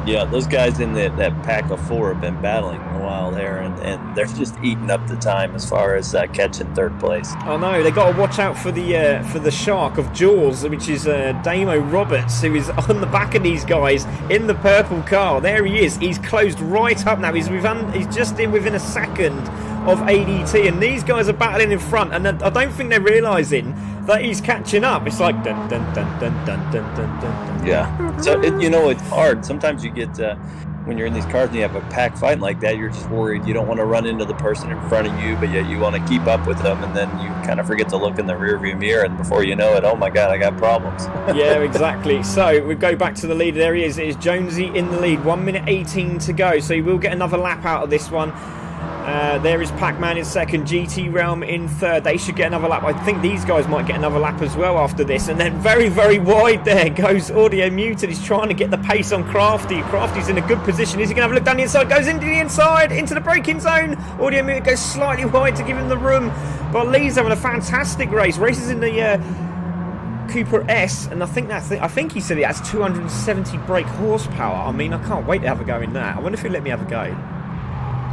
Yeah, those guys in that pack of 4 have been battling a while there, and they're just eating up the time as far as catching 3rd place. Oh no, they got to watch out for the shark of Jaws, which is Damo Roberts, who is on the back of these guys in the purple car. There he is. He's closed right up now. He's just in within a second of ADT, and these guys are battling in front, and I don't think they're realising that he's catching up. It's like dun dun dun dun dun dun dun dun. Yeah. So it's hard. Sometimes you get when you're in these cars and you have a pack fight like that, you're just worried you don't want to run into the person in front of you, but yet you want to keep up with them, and then you kind of forget to look in the rearview mirror, and before you know it, oh my God, I got problems. Yeah, exactly. So we go back to the lead. There he is. It is Jonesy in the lead. 1 minute 18 to go. So he will get another lap out of this one. There is Pac-Man in 2nd, GT Realm in 3rd. They should get another lap. I think these guys might get another lap as well after this. And then very wide there goes Audio Muted. He's trying to get the pace on Crafty. Crafty's in a good position. Is he going to have a look down the inside? Goes into the inside, into the braking zone. Audio Muted goes slightly wide to give him the room. But Lee's having a fantastic race. Races in the Cooper S, and I think he said it has 270 brake horsepower. I mean, I can't wait to have a go in that. I wonder if he'll let me have a go.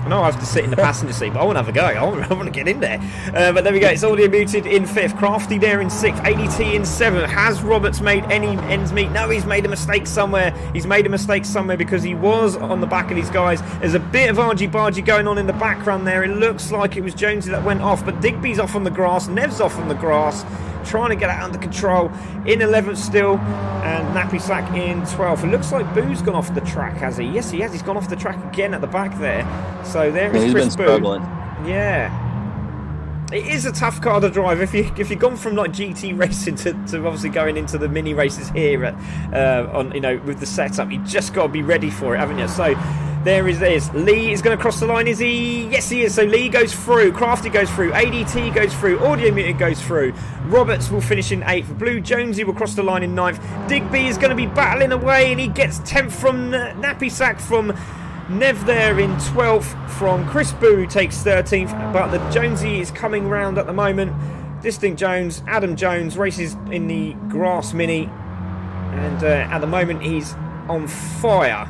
I know I have to sit in the passenger seat, but I want to have a go. I want to get in there. But there we go. It's Audio Muted in 5th. Crafty there in 6th. ADT in 7th. Has Roberts made any ends meet? No, he's made a mistake somewhere. He's made a mistake somewhere because he was on the back of these guys. There's a bit of argy-bargy going on in the background there. It looks like it was Jonesy that went off, but Digby's off on the grass. Nev's off on the grass, trying to get that under control. In 11th still, and Nappy Sack in 12th. It looks like Boo's gone off the track, has he? Yes, he has. He's gone off the track again at the back there. So there is Chris Boo. Struggling. Yeah. It is a tough car to drive. If you've gone from like GT racing to obviously going into the mini races here at, with the setup, you just got to be ready for it, haven't you? So there is this. Lee is going to cross the line, is he? Yes, he is. So Lee goes through. Crafty goes through. ADT goes through. Audio Muted goes through. Roberts will finish in 8th. Blue Jonesy will cross the line in 9th. Digby is going to be battling away, and he gets 10th from Nappy Sack from Nev there in 12th from Chris Boo, takes 13th, but the Jonesy is coming round at the moment. Distinct Jones, Adam Jones races in the Grass Mini, and at the moment he's on fire.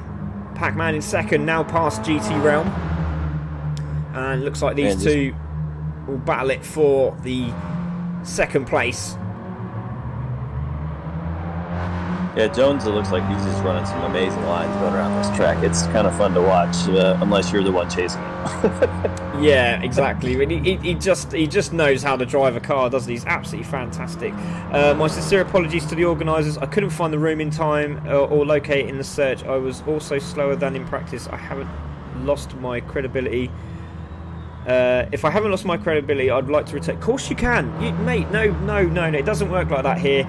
Pac-Man in 2nd, now past GT Realm, and looks like these two will battle it for the 2nd place. Yeah, Jones, it looks like he's just running some amazing lines going around this track. It's kind of fun to watch, unless you're the one chasing him. Yeah, exactly. He just knows how to drive a car, doesn't he? He's absolutely fantastic. My sincere apologies to the organisers. I couldn't find the room in time or locate it in the search. I was also slower than in practice. I haven't lost my credibility. If I haven't lost my credibility, I'd like to retain. Of course you can, mate. No, it doesn't work like that here.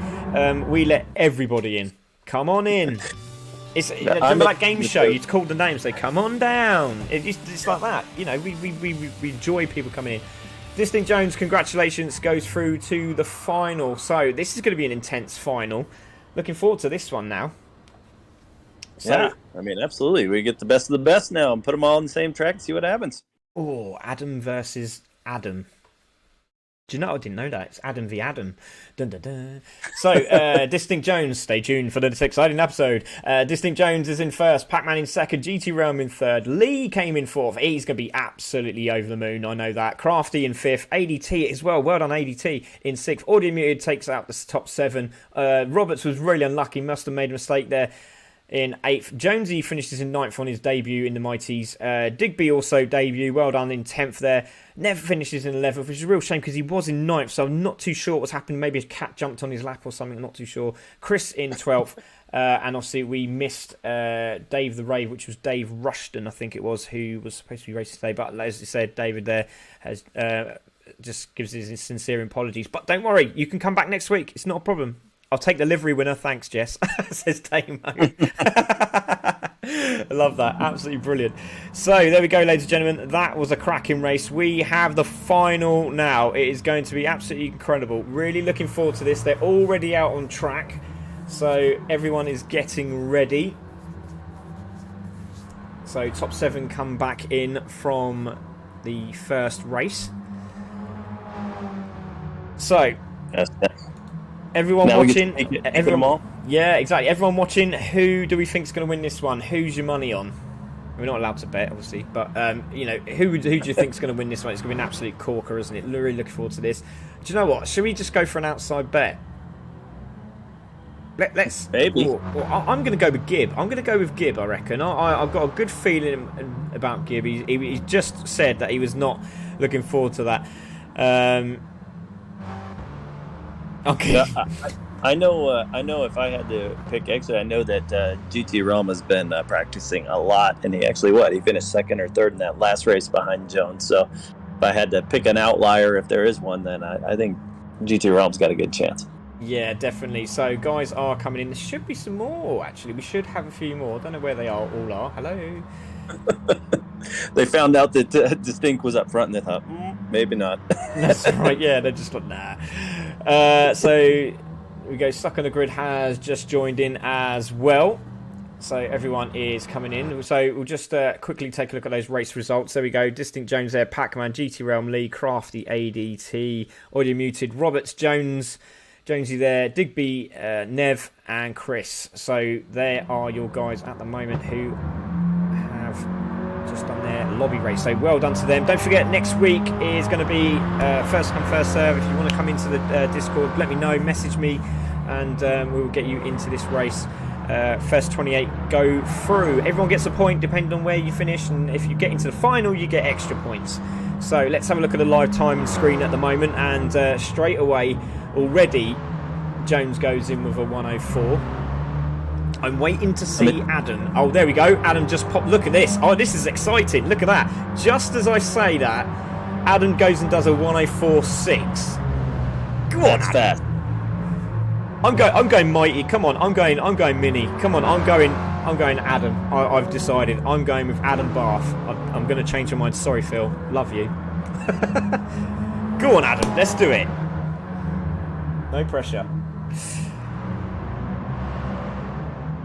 We let everybody in. Come on in. Remember that game show? You'd call the name, say, "Come on down." It's like that. We enjoy people coming in. Distinct Jones, congratulations, goes through to the final. So this is going to be an intense final. Looking forward to this one now. So, yeah, I mean, absolutely. We get the best of the best now and put them all on the same track and see what happens. Oh, Adam versus Adam. Do you know? I didn't know that. It's Adam v Adam. Dun, dun, dun. So, Distinct Jones, stay tuned for the next exciting episode. Distinct Jones is in first, Pac-Man in second, GT Realm in third, Lee came in fourth. He's going to be absolutely over the moon, I know that. Crafty in fifth, ADT as well. Well done, ADT in sixth. Audio Muted takes out the top 7. Roberts was really unlucky, must have made a mistake there. In 8th, Jonesy finishes in 9th on his debut in the Mighties. Digby also debut, well done in 10th there. Never finishes in 11th, which is a real shame because he was in 9th, so I'm not too sure what's happened. Maybe a cat jumped on his lap or something, I'm not too sure. Chris in 12th, and obviously we missed Dave the Rave, which was Dave Rushton, I think it was, who was supposed to be racing today. But as I said, David there has just gives his sincere apologies. But don't worry, you can come back next week. It's not a problem. I'll take the livery winner, thanks, Jess, says Damo. I love that, absolutely brilliant. So, there we go, ladies and gentlemen. That was a cracking race. We have the final now. It is going to be absolutely incredible. Really looking forward to this. They're already out on track, so everyone is getting ready. So, top 7 come back in from the first race. So... Everyone now watching, everyone, yeah, exactly. Everyone watching. Who do we think is going to win this one? Who's your money on? We're not allowed to bet, obviously, but you know, who do you think is going to win this one? It's going to be an absolute corker, isn't it? Really looking forward to this. Do you know what? Should we just go for an outside bet? Let's maybe. I'm going to go with Gibb. I'm going to go with Gibb. I reckon. I've got a good feeling about Gibb. He just said that he was not looking forward to that. Okay. Yeah, I know. If I had to pick, actually, I know that GT Realm has been practicing a lot, and he finished second or third in that last race behind Jones. So, if I had to pick an outlier, if there is one, then I think GT Realm's got a good chance. Yeah, definitely. So, guys are coming in. There should be some more. Actually, we should have a few more. I don't know where they all are. Hello. They found out that Distinct was up front, and they thought, maybe not. That's right. Yeah, they're just like, nah. So we go. Stuck on the Grid has just joined in as well. So everyone is coming in. So we'll just quickly take a look at those race results. There we go. Distinct Jones there, Pac-Man, GT Realm, Lee, Crafty, ADT, Audio Muted, Roberts, Jonesy there, Digby, Nev, and Chris. So there are your guys at the moment who have just done their lobby race. So well done to them. Don't forget, next week is going to be first come, first serve. If you want to come into the Discord, let me know, message me, and we will get you into this race. First 28 go through. Everyone gets a point depending on where you finish, and if you get into the final, you get extra points. So let's have a look at the live time screen at the moment, and straight away, already, Jones goes in with a 104. I'm waiting to see Adam. Oh, there we go. Adam just popped. Look at this. Oh, this is exciting. Look at that. Just as I say that, Adam goes and does a 104.6. Go on, That's Adam. fast. I'm going mighty. Come on. I'm going mini. Come on. I'm going Adam. I've decided. I'm going with Adam Bath. I'm going to change my mind. Sorry, Phil. Love you. Go on, Adam. Let's do it. No pressure.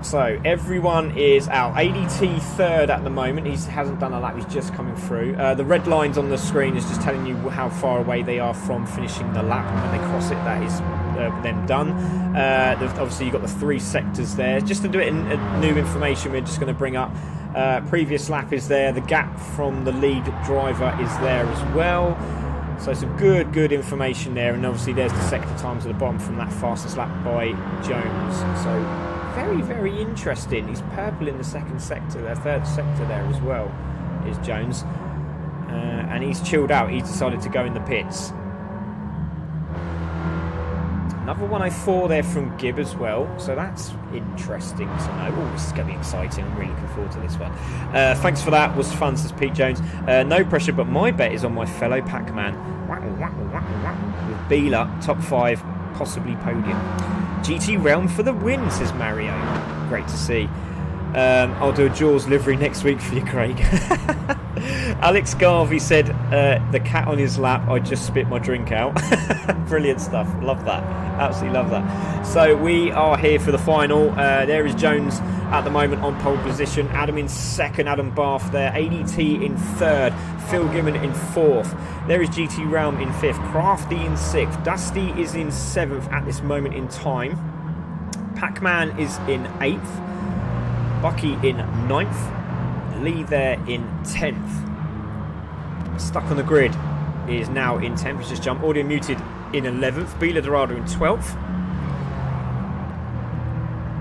So everyone is out. ADT third at the moment. He hasn't done a lap. He's just coming through. The red lines on the screen is just telling you how far away they are from finishing the lap. And when they cross it, that is them done. Obviously, you've got the 3 sectors there. Just to do it in new information, we're just going to bring up previous lap is there. The gap from the lead driver is there as well. So some good information there. And obviously, there's the sector times at the bottom from that fastest lap by Jones. So very, very interesting. He's purple in the second sector, their third sector there as well, is Jones. And he's chilled out. He's decided to go in the pits. Another 104 there from Gibb as well. So that's interesting to know. Oh, this is going to be exciting. I'm really looking forward to this one. Thanks for that. Was fun, says Pete Jones. No pressure, but my bet is on my fellow Pac-Man. With Beela, top 5, possibly podium. GT Realm for the win, says Mario. Great to see. I'll do a Jaws livery next week for you, Craig. Alex Garvey said, the cat on his lap, I just spit my drink out. Brilliant stuff. Love that. Absolutely love that. So we are here for the final. There is Jones at the moment on pole position. Adam in second. Adam Bath there. ADT in third. Phil Gibbon in fourth. There is GT Realm in fifth. Crafty in sixth. Dusty is in seventh at this moment in time. Pac-Man is in eighth. Bucky in ninth. Lee there in 10th. Stuck on the grid is now in 10th. He's just jumped. Audio muted in 11th. Bila Dorado in 12th.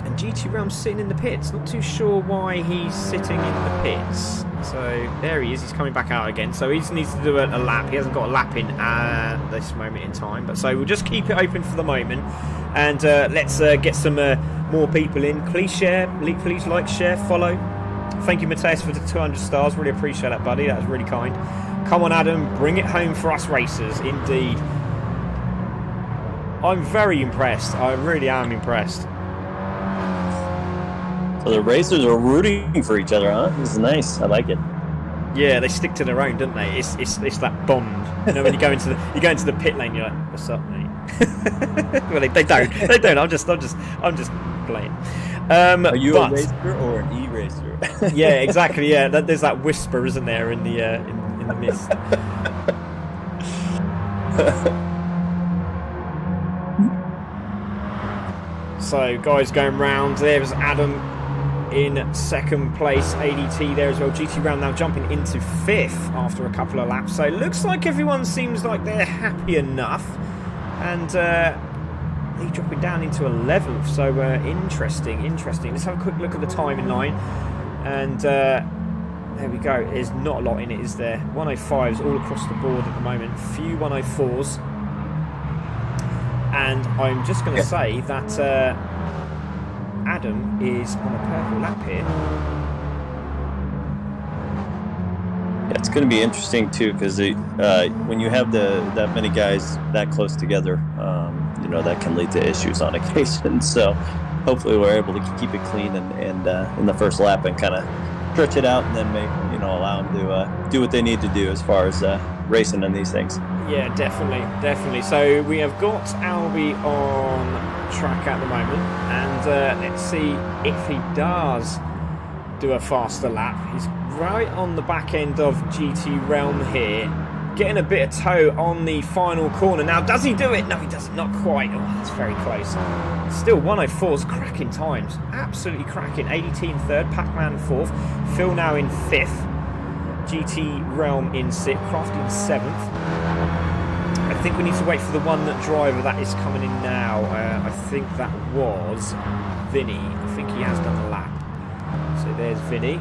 And GT Realm sitting in the pits. Not too sure why he's sitting in the pits. So there he is. He's coming back out again. So he just needs to do a lap. He hasn't got a lap in at this moment in time. But so we'll just keep it open for the moment. And let's get some more people in. Please share. Please like, share, follow. Thank you, Mateus, for the 200 stars. Really appreciate that, buddy. That was really kind. Come on, Adam. Bring it home for us racers. Indeed. I'm very impressed. I really am impressed. So the racers are rooting for each other, huh? This is nice. I like it. Yeah, they stick to their own, don't they? It's that bond. You know, when you go into the pit lane, you're like, "What's up, mate?" Well, they don't. They don't. I'm just playing. Are you a racer or an e-racer? Yeah, exactly. Yeah, there's that whisper, isn't there, in the in the mist. So, guys going round. There's Adam in second place. ADT there as well. GT Round now jumping into fifth after a couple of laps. So it looks like everyone seems like they're happy enough, and he dropping down into 11th. So interesting. Let's have a quick look at the timing line. And there we go. There's not a lot in it, is there? 105s all across the board at the moment. Few 104s. And I'm just going to say that Adam is on a purple lap here. Yeah, it's going to be interesting too, because when you have that many guys that close together, that can lead to issues on occasion. So hopefully we're able to keep it clean and in the first lap and kind of stretch it out, and then allow them to do what they need to do as far as racing in these things. Yeah, definitely. So we have got Albie on track at the moment, and let's see if he does do a faster lap. He's right on the back end of GT Realm here, getting a bit of toe on the final corner. Now, does he do it? No, he doesn't. Not quite. Oh, that's very close. Still 104's cracking times. Absolutely cracking. ADT in third, Pac-Man in fourth, Phil now in fifth, GT Realm in sixth, Crafty in seventh. I think we need to wait for the one driver that is coming in now. I think that was Vinny. I think he has done a lap. So there's Vinny.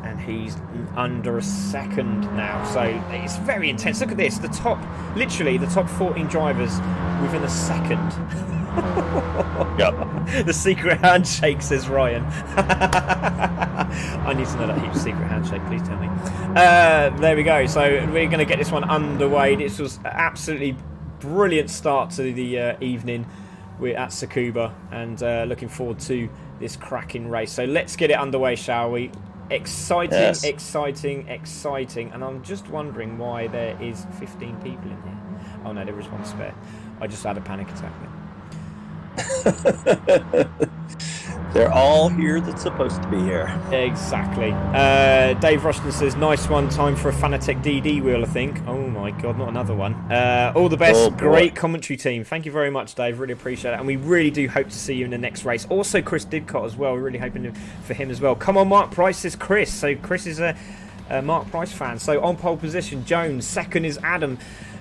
And he's under a second now. So it's very intense. Look at this. Literally the top 14 drivers within a second. Yep. The secret handshake, says Ryan. I need to know that heap's secret handshake, please tell me. There we go. So we're going to get this one underway. This was absolutely brilliant start to the evening. We're at Tsukuba and looking forward to this cracking race. So let's get it underway, shall we? Exciting, yes. exciting. And I'm just wondering why there is 15 people in here. Oh no, there is one spare. I just had a panic attack then. They're all here that's supposed to be here. Exactly. Dave Rushton says, nice one. Time for a Fanatec DD wheel, I think. Oh my god, not another one. All the best. Oh, great commentary team. Thank you very much, Dave. Really appreciate it. And we really do hope to see you in the next race. Also, Chris Didcott as well. We're really hoping for him as well. Come on, Mark Price, says Chris. So Chris is a Mark Price fan. So on pole position, Jones. Second is Adam.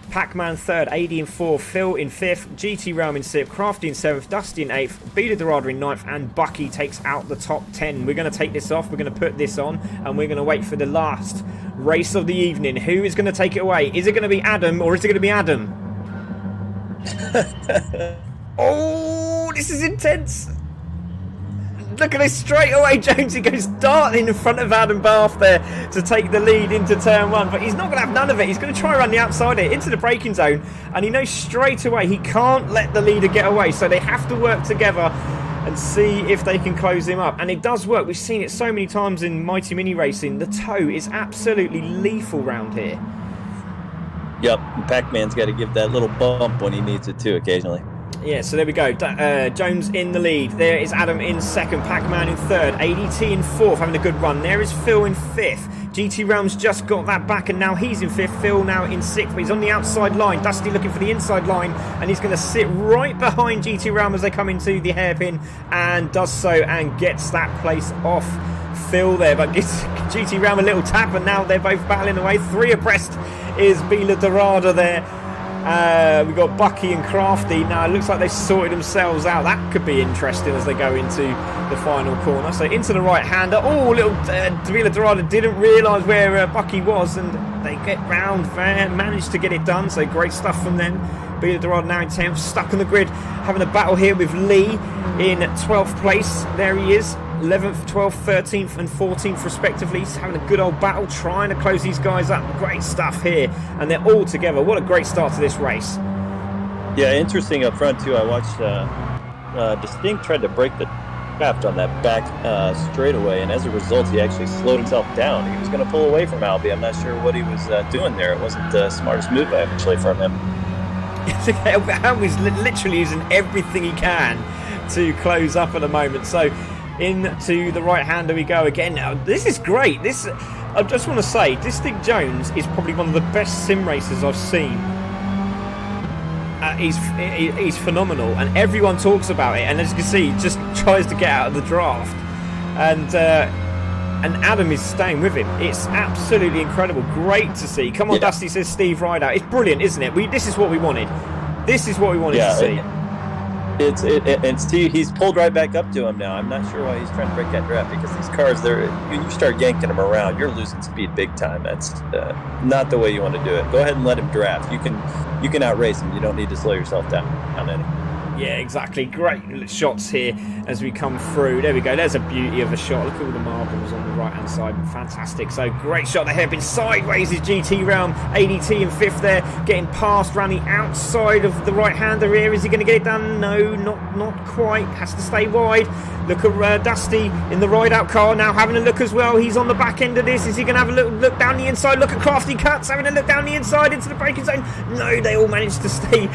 Pac-Man third, AD in fourth, Phil in fifth, GT Realm in sixth, Crafty in seventh, Dusty in eighth, Bila Dorado in ninth, and Bucky takes out the top 10. We're going to take this off, we're going to put this on, and we're going to wait for the last race of the evening. Who is going to take it away? Is it going to be Adam, or is it going to be Adam? Oh, this is intense. Look at this straight away. Jonesy goes darting in front of Adam Bath there to take the lead into turn one, but he's not going to have none of it. He's going to try around the outside here into the braking zone, and he knows straight away he can't let the leader get away, so they have to work together. and see if they can close him up. And it does work. We've seen it so many times in Mighty Mini Racing. The tow is absolutely lethal round here. Yep, Pac-Man's got to give that little bump when he needs it too occasionally. Yeah, so there we go. Jones in the lead. There is Adam in second. Pac-Man in third. ADT in fourth, having a good run. There is Phil in fifth. GT Realms just got that back, and now he's in fifth. Phil now in sixth, but he's on the outside line. Dusty looking for the inside line, and he's going to sit right behind GT Realm as they come into the hairpin, and does so and gets that place off Phil there, but gives GT Realm a little tap, and now they're both battling away. 3 abreast is Bila Dorada there. We've got Bucky and Crafty. Now it looks like they've sorted themselves out. That could be interesting as they go into the final corner. So into the right-hander. Oh, little Bila Dorada didn't realise where Bucky was, and they get round there, managed to get it done. So great stuff from them. Bila Dorada now in 10th, stuck on the grid, having a battle here with Lee in 12th place. There he is. 11th, 12th, 13th and 14th respectively. He's having a good old battle, trying to close these guys up. Great stuff here, and they're all together. What a great start to this race. Yeah, interesting up front too. I watched Distinct tried to break the shaft on that back straightaway, and as a result he actually slowed himself down. He was going to pull away from Albie. I'm not sure what he was doing there. It wasn't the smartest move actually from him. Albie's literally using everything he can to close up at the moment. So into the right-hander we go again. Now, this is great. I just want to say, Distinct Jones is probably one of the best sim racers I've seen. He's phenomenal, and everyone talks about it. And as you can see, he just tries to get out of the draft. And Adam is staying with him. It's absolutely incredible. Great to see. Come on, yeah. Dusty, says Steve Rideout. It's brilliant, isn't it? This is what we wanted. This is what we wanted to see. And Steve, he's pulled right back up to him now. I'm not sure why he's trying to break that draft, because these cars, when you start yanking them around, you're losing speed big time. That's not the way you want to do it. Go ahead and let him draft. You can outrace him. You don't need to slow yourself down any. Yeah, exactly. Great shots here as we come through. There we go. There's a beauty of a shot. Look at all the marbles on the right-hand side. Fantastic. So great shot. The hairpin sideways is GT Realm. ADT in fifth there. Getting past around the outside of the right-hander here. Is he going to get it done? No, not quite. Has to stay wide. Look at Dusty in the ride-out car now having a look as well. He's on the back end of this. Is he going to have a little look down the inside? Look at Crafty Cuts having a look down the inside into the braking zone. No, they all managed to stay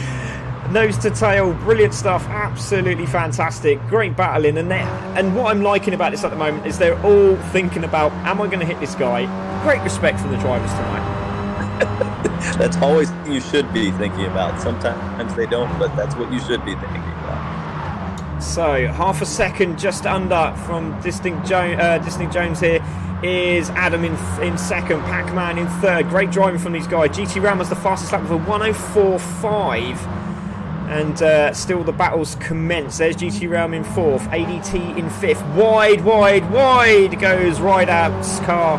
nose to tail. Brilliant stuff. Absolutely fantastic. Great battling. And what I'm liking about this at the moment is they're all thinking about, am I going to hit this guy? Great respect from the drivers tonight. That's always what you should be thinking about. Sometimes they don't, but that's what you should be thinking about. So half a second just under from Distinct Jones here is Adam in second, Pac-Man in third. Great driving from these guys. GT Ram was the fastest lap with a 1:04.5. And still the battles commence. There's GT Realm in fourth, ADT in fifth. Wide goes Rideout's car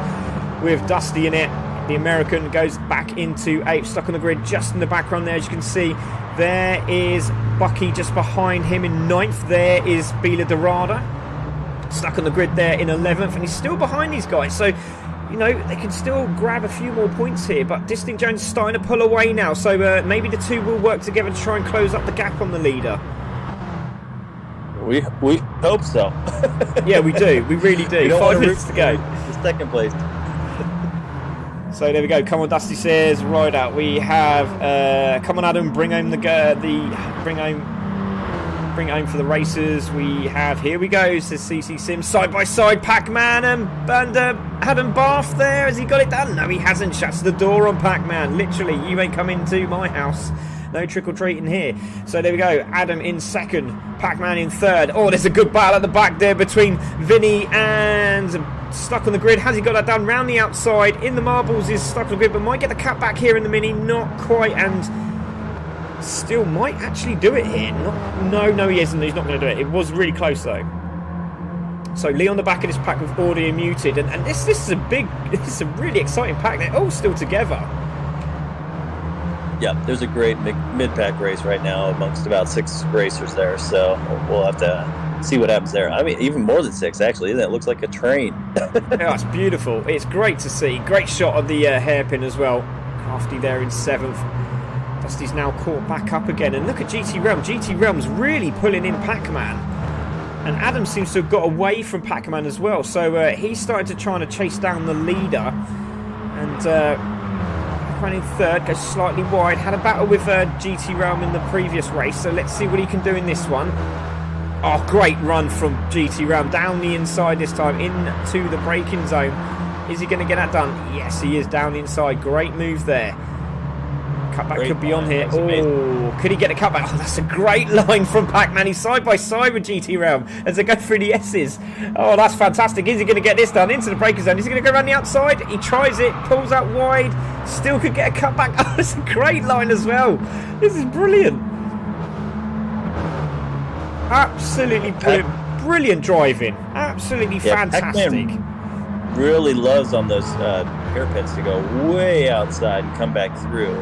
with Dusty in it. The American goes back into eighth, stuck on the grid just in the background there. As you can see, there is Bucky just behind him in ninth. There is Bila Dorada stuck on the grid there in 11th, and he's still behind these guys. So, you know, they can still grab a few more points here, but Distinct Jones is starting to pull away now, so maybe the two will work together to try and close up the gap on the leader. We hope so. Yeah, we do. We really do. 5 minutes to go. The second place. So there we go. Come on, Dusty says, ride out. We have, come on, Adam, bring home bring home for the racers. We have, here we go, says CC Sim, side by side, Pac-Man and Adam Bath there. Has he got it done? No, he hasn't. Shuts the door on Pac-Man. Literally, you ain't come into my house. No trick-or-treating here. So there we go. Adam in second, Pac-Man in third. Oh, there's a good battle at the back there between Vinny and stuck on the grid. Has he got that done? Round the outside. In the marbles is stuck on the grid, but might get the cut back here in the Mini. Not quite, and still might actually do it here. No, he isn't. He's not going to do it. It was really close, though. So Lee on the back of this pack with audio muted. And this is a really exciting pack. They're all still together. Yeah, there's a great mid-pack race right now amongst about 6 racers there, so we'll have to see what happens there. I mean, even more than 6, actually. It looks like a train. Yeah, it's beautiful. It's great to see. Great shot of the hairpin as well. Crafty there in 7th. Dusty's now caught back up again. And look at GT Realm. GT Realm's really pulling in Pac-Man. And Adam seems to have got away from Pac-Man as well. So he started to try to chase down the leader. And Pac-Man in third, goes slightly wide. Had a battle with GT Realm in the previous race. So let's see what he can do in this one. Oh, great run from GT Realm. Down the inside this time, into the braking zone. Is he going to get that done? Yes, he is down the inside. Great move there. Cutback could be on here. Oh, could he get a cutback? Oh, that's a great line from Pac-Man. He's side by side with GT Realm as they go through the S's. Oh, that's fantastic. Is he going to get this done into the braking zone? Is he going to go around the outside? He tries it, pulls out wide, still could get a cutback. Oh, that's a great line as well. This is brilliant. Absolutely brilliant. Brilliant driving. Absolutely fantastic. Pac-Man really loves on those hairpins to go way outside and come back through.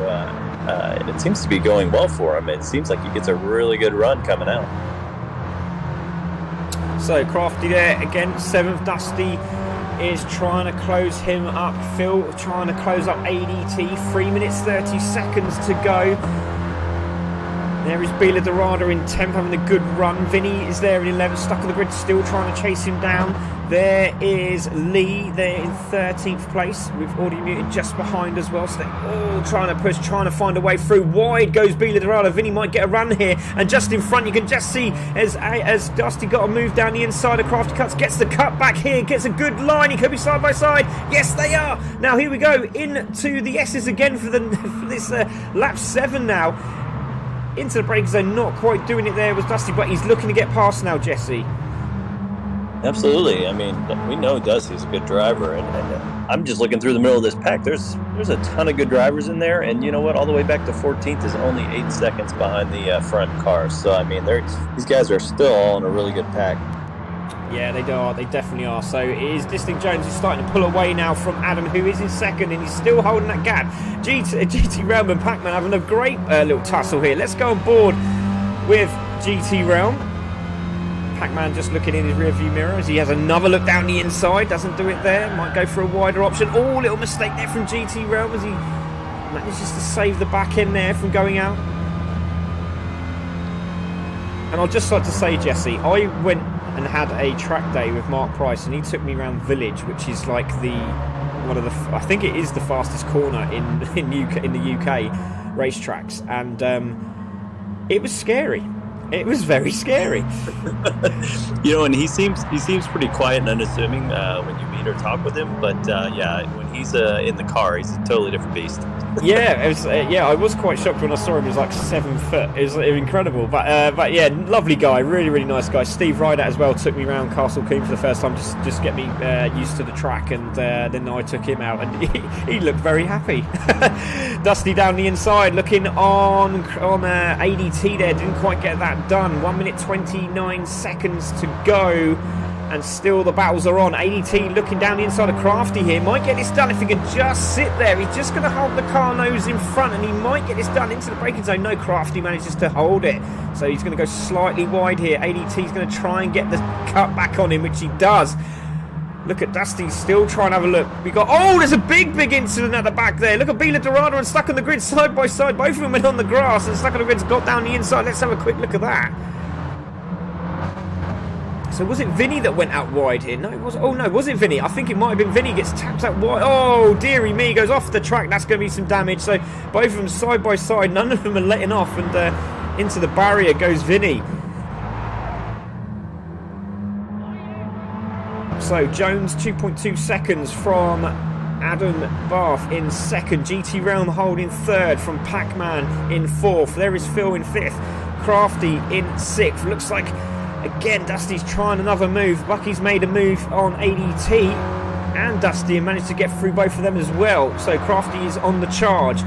And it seems to be going well for him. It seems like he gets a really good run coming out. So Crafty there again, 7th. Dusty is trying to close him up. Phil trying to close up ADT. 3 minutes 30 seconds to go. There is Bila Dorada in 10th, having a good run. Vinny is there in 11th, stuck on the grid, still trying to chase him down. There is Lee there in 13th place, with Audio Muted just behind as well. So they're all trying to push, trying to find a way through. Wide goes Bila Dorada. Vinny might get a run here. And just in front, you can just see as Dusty got a move down the inside of Crafty Cuts, gets the cut back here, gets a good line. He could be side by side. Yes, they are. Now here we go into the S's again for this lap 7 now. Into the braking zone, not quite doing it there was Dusty, but he's looking to get past now, Jesse. Absolutely. I mean, we know Dusty's a good driver, and I'm just looking through the middle of this pack. There's a ton of good drivers in there, and you know what? All the way back to 14th is only 8 seconds behind the front cars. So, I mean, these guys are still all in a really good pack. Yeah, they are. They definitely are. So it is Distinct Jones who's starting to pull away now from Adam, who is in second, and he's still holding that gap. GT Realm and Pac-Man having a great little tussle here. Let's go on board with GT Realm. Pac-Man just looking in his rearview mirror as he has another look down the inside. Doesn't do it there. Might go for a wider option. Oh, little mistake there from GT Realm as he manages to save the back end there from going out. And I'd just like to say, Jesse, I went and had a track day with Mark Price, and he took me around Village, which is like I think it is the fastest corner in the UK racetracks, and it was scary. It was very scary. And he seems pretty quiet and unassuming when you meet or talk with him, but when he's in the car, he's a totally different beast. I was quite shocked when I saw him. He was like 7 foot. It was incredible, but yeah, lovely guy, really, really nice guy. Steve Ryder as well took me around Castle Coombe for the first time, just get me used to the track, and then I took him out, and he looked very happy. Dusty down the inside, looking on ADT there, didn't quite get that done. 1 minute 29 seconds to go, and still the battles are on. ADT looking down the inside of Crafty here, might get this done if he can just sit there. He's just going to hold the car nose in front, and he might get this done into the braking zone. No, Crafty manages to hold it, so he's going to go slightly wide here. ADT's going to try and get the cut back on him, which he does. Look at Dusty still trying to have a look. There's a big incident at the back there. Look at Bila Dorada and stuck on the grid side by side. Both of them went on the grass, and stuck on the grid's got down the inside. Let's have a quick look at that. So was it Vinny that went out wide here? No, it was. Oh no, was it Vinny? I think it might have been Vinny. Gets tapped out wide. Oh dearie me, goes off the track. That's going to be some damage. So both of them side by side. None of them are letting off, and into the barrier goes Vinny. So Jones 2.2 seconds from Adam Bath in second. GT Realm holding third from Pac-Man in fourth. There is Phil in fifth. Crafty in sixth. Looks like, again, Dusty's trying another move. Bucky's made a move on ADT, and Dusty managed to get through both of them as well. So Crafty is on the charge.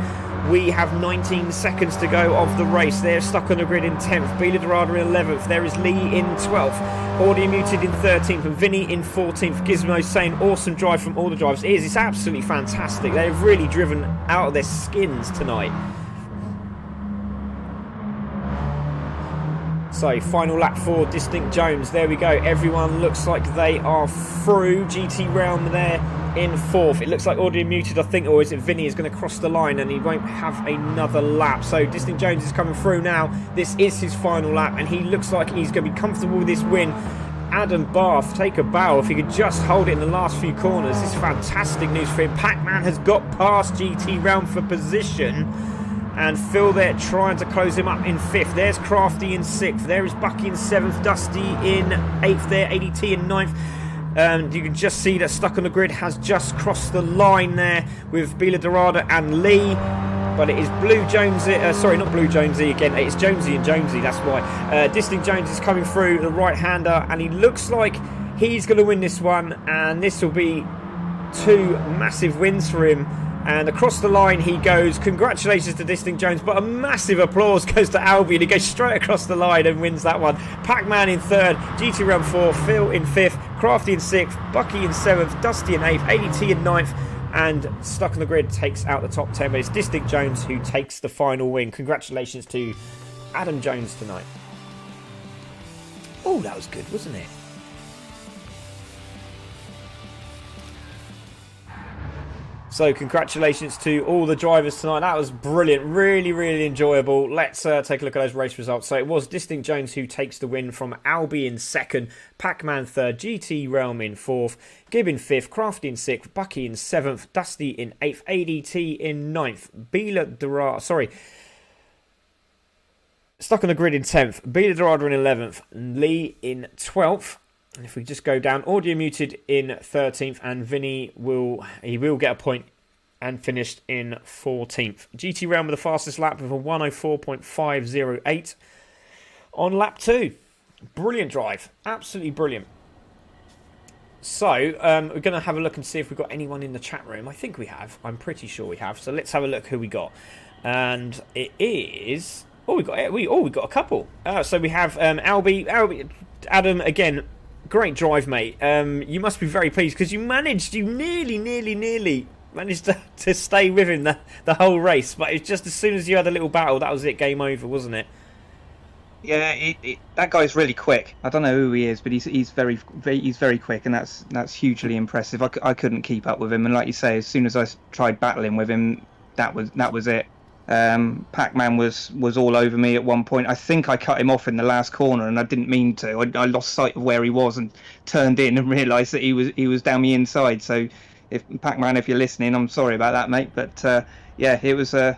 We have 19 seconds to go of the race. They're stuck on the grid in 10th. Bila Dorada in 11th. There is Lee in 12th. Audio Muted in 13th. And Vinny in 14th. Gizmo saying awesome drive from all the drivers. It's absolutely fantastic. They've really driven out of their skins tonight. So, final lap for Distinct Jones. There we go. Everyone looks like they are through. GT Realm there in fourth. It looks like Audio Muted, I think, or is it Vinny is going to cross the line and he won't have another lap. So, Distinct Jones is coming through now. This is his final lap, and he looks like he's going to be comfortable with this win. Adam Bath take a bow. If he could just hold it in the last few corners, this is fantastic news for him. Pac-Man has got past GT Round for position, and Phil there trying to close him up in 5th. There's Crafty in 6th. There is Bucky in 7th. Dusty in 8th there. ADT in 9th. You can just see that Stuck on the Grid has just crossed the line there with Bila Dorada and Lee. But it is Blue Jonesy, sorry, not Blue Jonesy again, it's Jonesy and Jonesy, that's why. Distinct Jones is coming through, the right-hander, and he looks like he's going to win this one, and this will be 2 massive wins for him. And across the line he goes. Congratulations to Distinct Jones, but a massive applause goes to Albie, and he goes straight across the line and wins that one. Pac-Man in 3rd, GT Round 4, Phil in 5th, Crafty in 6th, Bucky in 7th, Dusty in 8th, ADT in 9th, and Stuck on the Grid takes out the top 10, but it's Distinct Jones who takes the final win. Congratulations to Adam Jones tonight. Oh, that was good, wasn't it? So congratulations to all the drivers tonight. That was brilliant. Really, really enjoyable. Let's take a look at those race results. So it was Distinct Jones who takes the win from Albie in 2nd, Pac-Man 3rd, GT Realm in 4th, Gibbon 5th, Crafty in 6th, Bucky in 7th, Dusty in 8th, ADT in 9th, Bila Dorada, sorry, Stuck on the Grid in 10th, Bila Dorada in 11th, Lee in 12th. And if we just go down, Audio Muted in 13th, and Vinny will get a point and finished in 14th. GT Realm with the fastest lap with a 104.508 on lap 2. Brilliant drive. Absolutely brilliant. So, we're going to have a look and see if we've got anyone in the chat room. I think we have. I'm pretty sure we have. So let's have a look who we got. And it is... we got a couple. So we have Albie, Adam again. Great drive, mate. You must be very pleased because you nearly managed to stay with him the whole race. But it's just as soon as you had a little battle, that was it. Game over, wasn't it? Yeah, that guy's really quick. I don't know who he is, but he's very quick, and that's hugely impressive. I couldn't keep up with him, and like you say, as soon as I tried battling with him, that was it. Pac-Man was all over me at one point. I think I cut him off in the last corner, and I didn't mean to. I lost sight of where he was and turned in and realised that he was down the inside. So, if Pac-Man, if you're listening, I'm sorry about that, mate. But yeah, it was a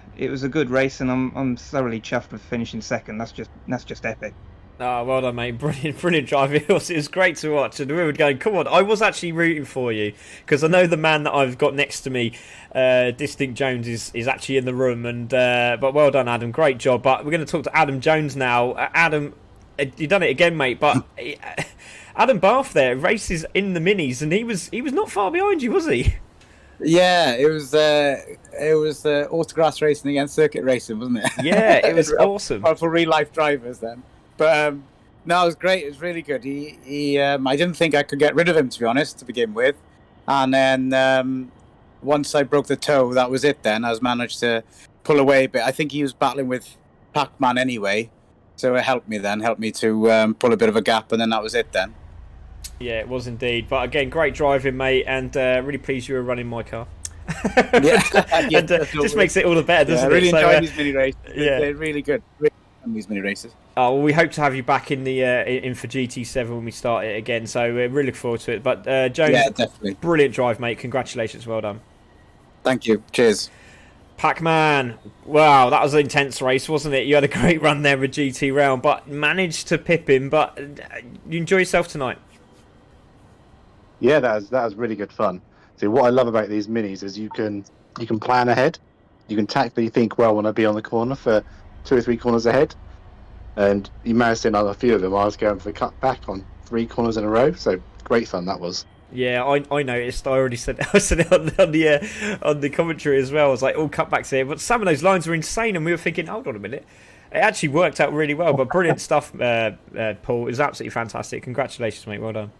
good race, and I'm thoroughly chuffed with finishing 2nd. That's just epic. Oh, well done, mate. Brilliant drive. It was great to watch. And we were going, come on. I was actually rooting for you because I know the man that I've got next to me, Distinct Jones, is actually in the room. And but well done, Adam. Great job. But we're going to talk to Adam Jones now. Adam, you done it again, mate. But Adam Bath there races in the minis, and he was not far behind you, was he? Yeah, it was autograss racing against circuit racing, wasn't it? Yeah, it was awesome. For real life drivers then. But no, it was great. It was really good. He I didn't think I could get rid of him, to be honest, to begin with. And then once I broke the toe, that was it then. I was managed to pull away a bit. I think he was battling with Pac-Man anyway. So it helped me to pull a bit of a gap, and then that was it then. Yeah, it was indeed. But again, great driving, mate, and really pleased you were running my car. Yeah, and just makes it all the better, doesn't I really it? enjoyed these mini races. Yeah. They're really good. Really fun, these mini races. Oh, well, we hope to have you back in the in for GT7 when we start it again. So we're really looking forward to it. But Jones, yeah, definitely. Brilliant drive, mate. Congratulations, well done. Thank you. Cheers. Pac-Man, wow, that was an intense race, wasn't it? You had a great run there with GT Realm, but managed to pip him. But you enjoy yourself tonight. Yeah, that was really good fun. So what I love about these minis is you can plan ahead. You can tactically think, well, when I be on the corner for 2 or 3 corners ahead, and you managed to in a few of them. I was going for cut back on 3 corners in a row. So great fun that was. Yeah, I noticed. I already said it on the commentary as well. I was like, all cutbacks here, but some of those lines were insane, and we were thinking, hold on a minute. It actually worked out really well. But brilliant stuff, Paul. It was absolutely fantastic. Congratulations, mate. Well done.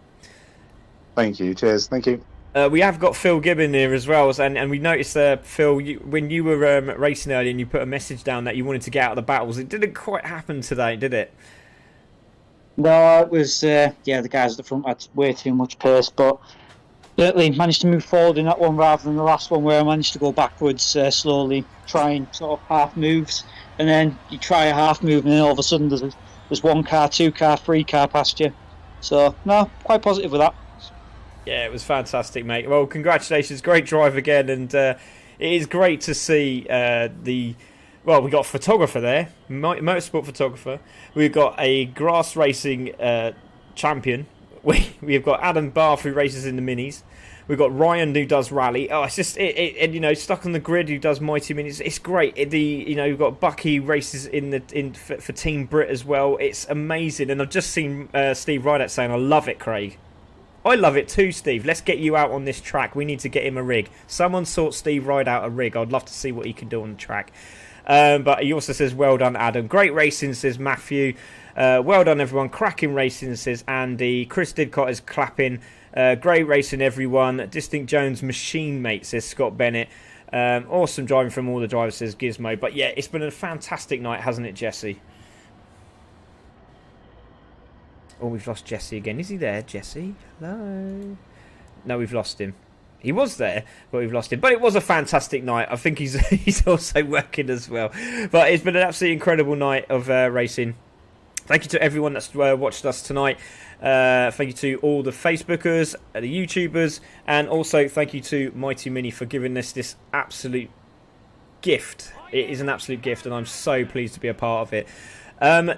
Thank you. Cheers. Thank you. We have got Phil Gibbon here as well, and we noticed, Phil, when you were racing earlier and you put a message down that you wanted to get out of the battles, it didn't quite happen today, did it? No, it was, the guys at the front had way too much pace, but certainly managed to move forward in that one rather than the last one where I managed to go backwards slowly, trying sort of half moves, and then you try a half move and then all of a sudden there's 1 car, 2 car, 3 car past you. So no, quite positive with that. Yeah, it was fantastic, mate. Well, congratulations, great drive again, and it is great to see well, we got a photographer there, motorsport photographer. We've got a grass racing champion. We've got Adam Barth who races in the minis. We've got Ryan who does rally. Oh, it's just and you know, stuck on the grid who does mighty minis. It's great. We've got Bucky races for Team Brit as well. It's amazing, and I've just seen Steve Rideout saying, "I love it, Craig." I love it too, Steve. Let's get you out on this track. We need to get him a rig. Someone sort Steve Rideout a rig. I'd love to see what he can do on the track. But he also says, well done, Adam. Great racing, says Matthew. Well done, everyone. Cracking racing, says Andy. Chris Didcott is clapping. Great racing, everyone. Distinct Jones machine mate, says Scott Bennett. Awesome driving from all the drivers, says Gizmo. But yeah, it's been a fantastic night, hasn't it, Jesse? Oh, we've lost Jesse again. Is he there, Jesse? Hello? No, we've lost him. He was there, but we've lost him. But it was a fantastic night. I think he's also working as well. But it's been an absolutely incredible night of racing. Thank you to everyone that's watched us tonight. Thank you to all the Facebookers, the YouTubers, and also thank you to Mighty Mini for giving us this absolute gift. It is an absolute gift, and I'm so pleased to be a part of it.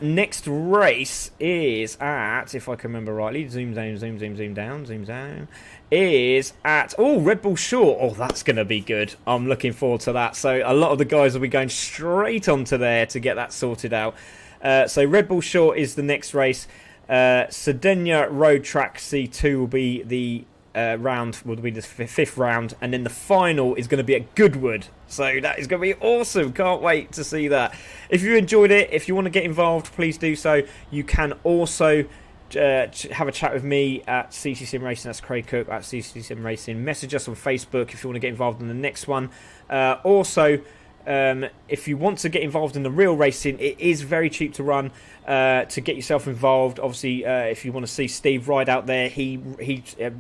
Next race is at, if I can remember rightly, zoom down, zoom down, is at, Red Bull Short. Oh, that's going to be good. I'm looking forward to that. So a lot of the guys will be going straight onto there to get that sorted out. So Red Bull Short is the next race. Sardinia Road Track C2 will be the fifth round, and then the final is going to be at Goodwood. So that is going to be awesome. Can't wait to see that. If you enjoyed it, if you want to get involved, please do so. You can also have a chat with me at CC Sim Racing. That's Craig Cook at CC Sim Racing. Message us on Facebook if you want to get involved in the next one. Also, if you want to get involved in the real racing, it is very cheap to run. To get yourself involved, obviously, if you want to see Steve ride out there, he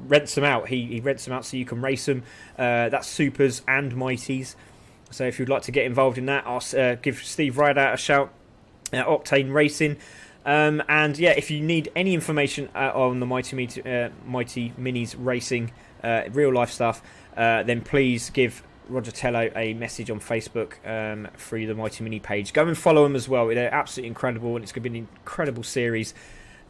rents them out. He rents them out so you can race them. That's supers and mighties. So if you'd like to get involved in that, I'll give Steve Rideout a shout. Octane Racing. And yeah, if you need any information on the Mighty Minis racing, real life stuff, then please give Roger Tello a message on Facebook through the Mighty Mini page. Go and follow them as well. They're absolutely incredible, and it's going to be an incredible series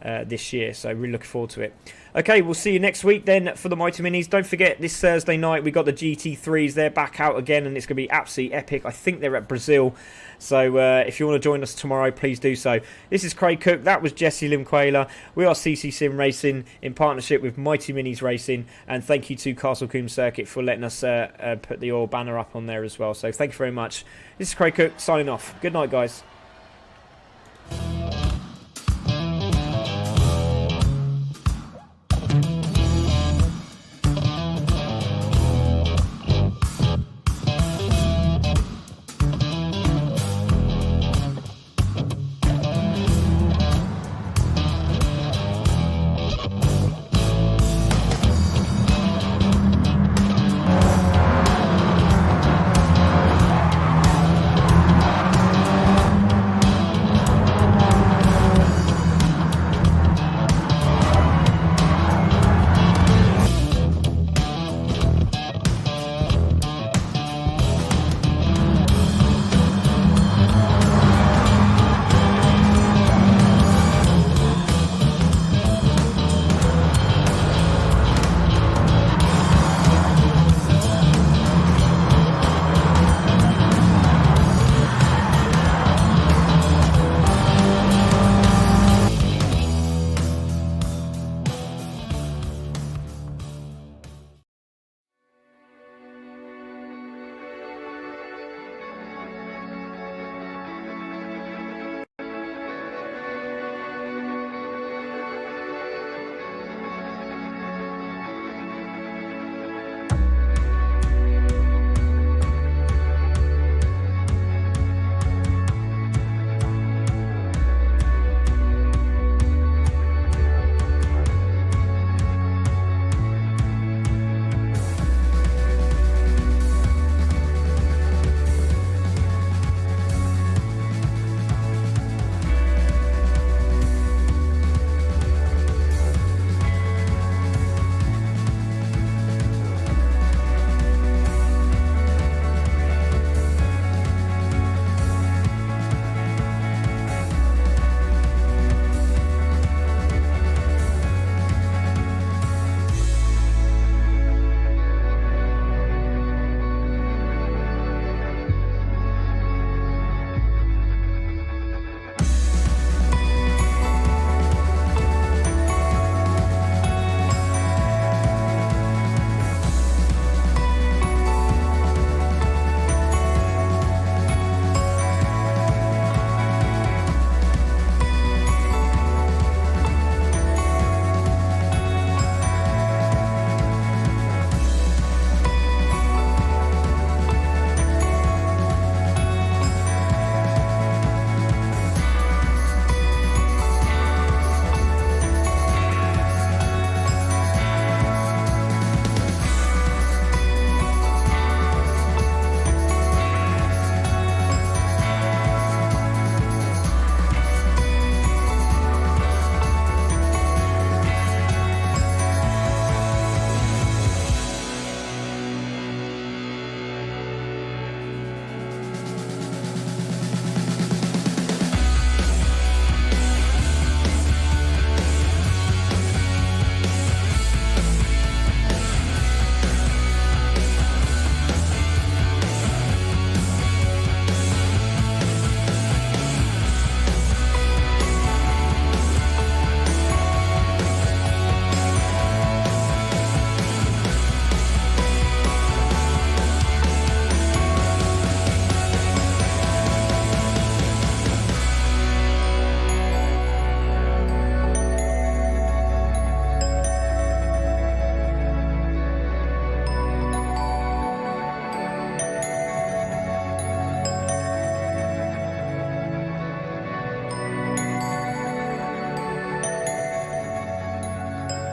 this year, so really looking forward to it. Okay, we'll see you next week then for the Mighty Minis. Don't forget, this Thursday night we got the GT3s. They're back out again, and it's going to be absolutely epic. I think they're at Brazil, so if you want to join us tomorrow, please do so. This is Craig Cook. That was Jesse Limquela. We are CC Sim Racing in partnership with Mighty Minis Racing, and thank you to Castle Combe Circuit for letting us put the oil banner up on there as well. So thank you very much. This is Craig Cook signing off. Good night, guys.